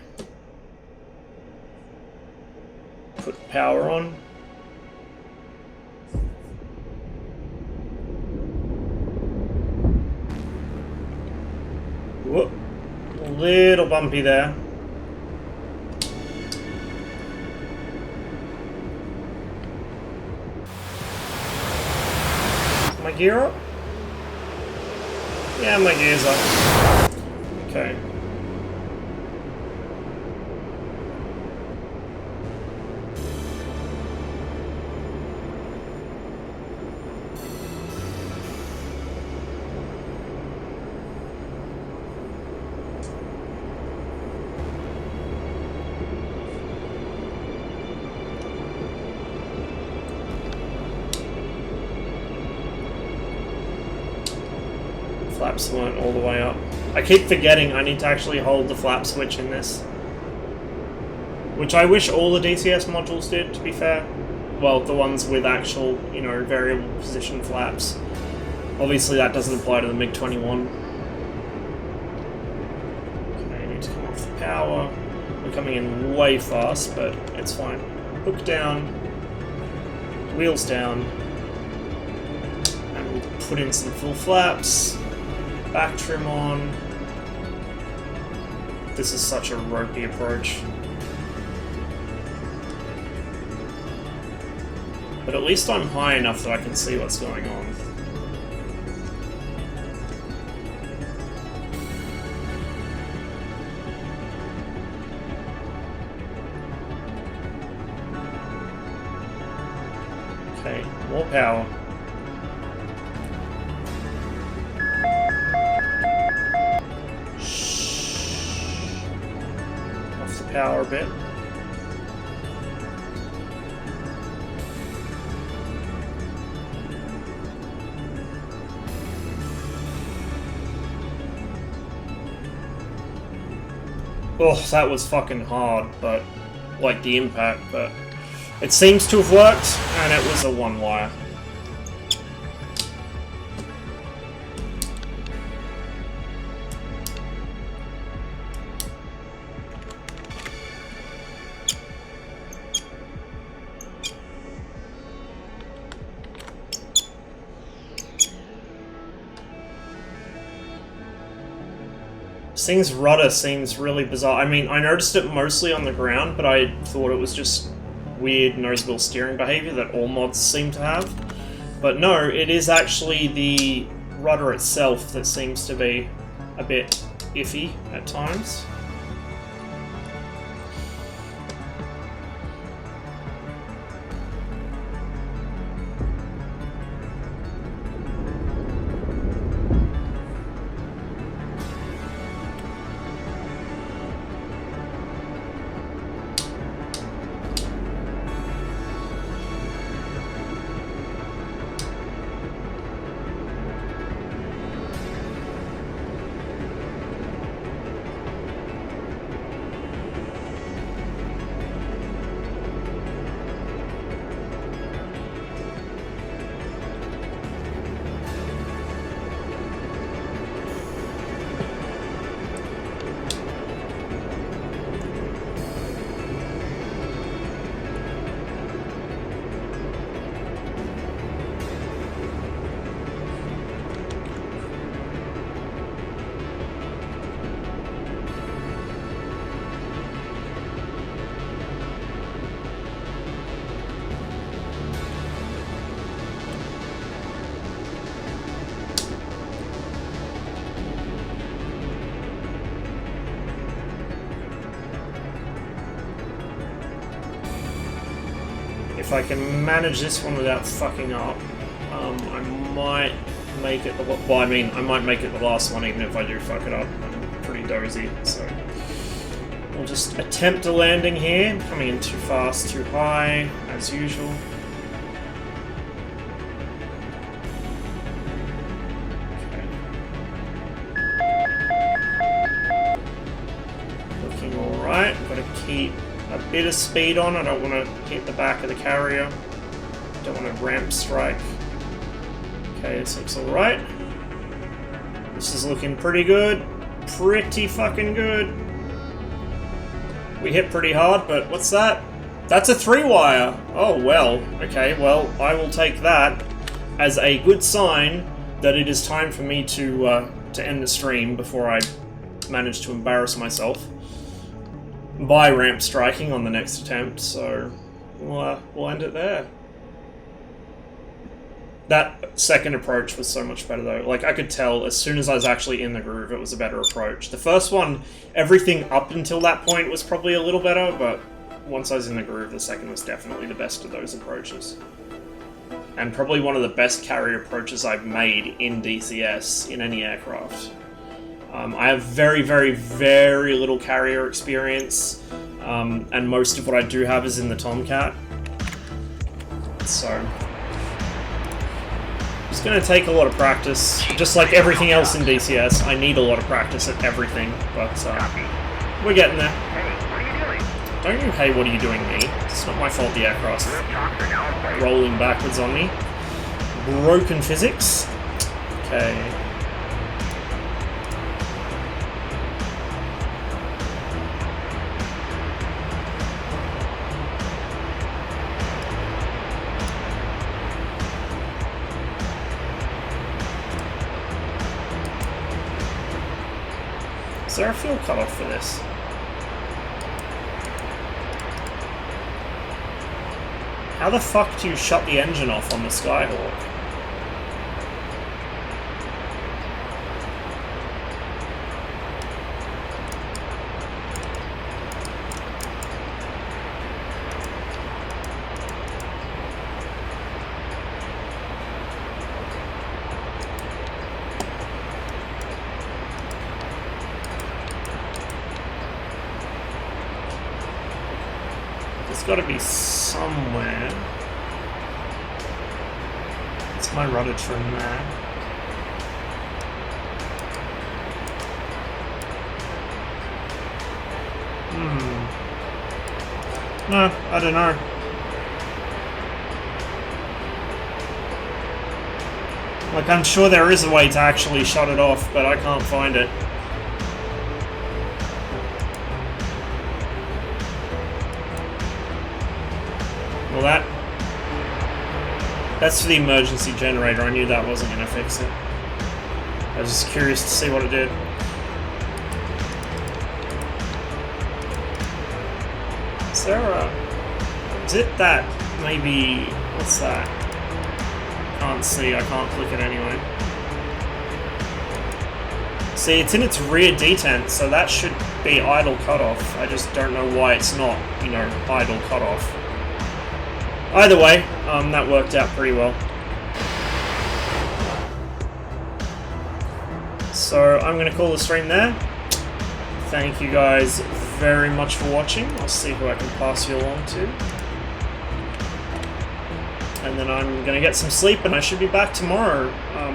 put power on, whoop, a little bumpy there. My gear up? Yeah, my gear's up. Okay. flaps weren't all the way up. I keep forgetting I need to actually hold the flap switch in this. Which I wish all the DCS modules did, to be fair. Well, the ones with actual, you know, variable position flaps. Obviously that doesn't apply to the MiG-21. Okay, I need to come off the power. We're coming in way fast, but it's fine. Hook down. Wheels down. And we'll put in some full flaps. Back trim on. This is such a ropey approach. But at least I'm high enough that I can see what's going on. Okay, more power. Off the power a bit. Oh, that was fucking hard, but like the impact, but it seems to have worked, and it was a one-wire. This thing's rudder seems really bizarre. I mean, I noticed it mostly on the ground, but I thought it was just weird nose-wheel steering behavior that all mods seem to have. But no, it is actually the rudder itself that seems to be a bit iffy at times. If I can manage this one without fucking up, I might make it the... Well, I mean, I might make it the last one even if I do fuck it up. I'm pretty dozy, so... We'll just attempt a landing here. Coming in too fast, too high, as usual. Okay. Looking alright. Gotta keep a bit of speed on. I don't want to hit the back of the carrier. Don't want to ramp strike. Okay, this looks alright. This is looking pretty good. Pretty fucking good. We hit pretty hard, but what's that? That's a 3-wire! Oh, well. Okay, well, I will take that as a good sign that it is time for me to end the stream before I manage to embarrass myself by ramp striking on the next attempt, so we'll end it there. That second approach was so much better though. Like, I could tell as soon as I was actually in the groove it was a better approach. The first one, everything up until that point was probably a little better, but once I was in the groove, the second was definitely the best of those approaches. And probably one of the best carrier approaches I've made in DCS in any aircraft. I have very, very, very little carrier experience, and most of what I do have is in the Tomcat. So It's going to take a lot of practice, just like everything else in DCS. I need a lot of practice at everything, but we're getting there. Don't you, hey, what are you doing, me? It's not my fault the aircraft's rolling backwards on me. Broken physics. Okay. Is there a fuel cutoff for this? How the fuck do you shut the engine off on the Skyhawk? There's got to be somewhere. It's my rudder trim there. No, I don't know. Like, I'm sure there is a way to actually shut it off, but I can't find it. Well, that's for the emergency generator. I knew that wasn't going to fix it. I was just curious to see what it did. Is there a... Is it that? Maybe... What's that? Can't see. I can't click it anyway. See, it's in its rear detent, so that should be idle cutoff. I just don't know why it's not, you know, idle cutoff. Either way, that worked out pretty well. So I'm going to call the stream there. Thank you guys very much for watching. I'll see who I can pass you along to. And then I'm going to get some sleep and I should be back tomorrow,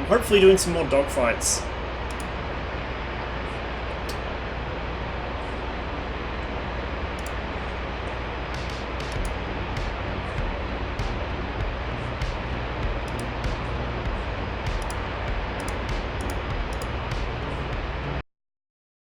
hopefully doing some more dogfights.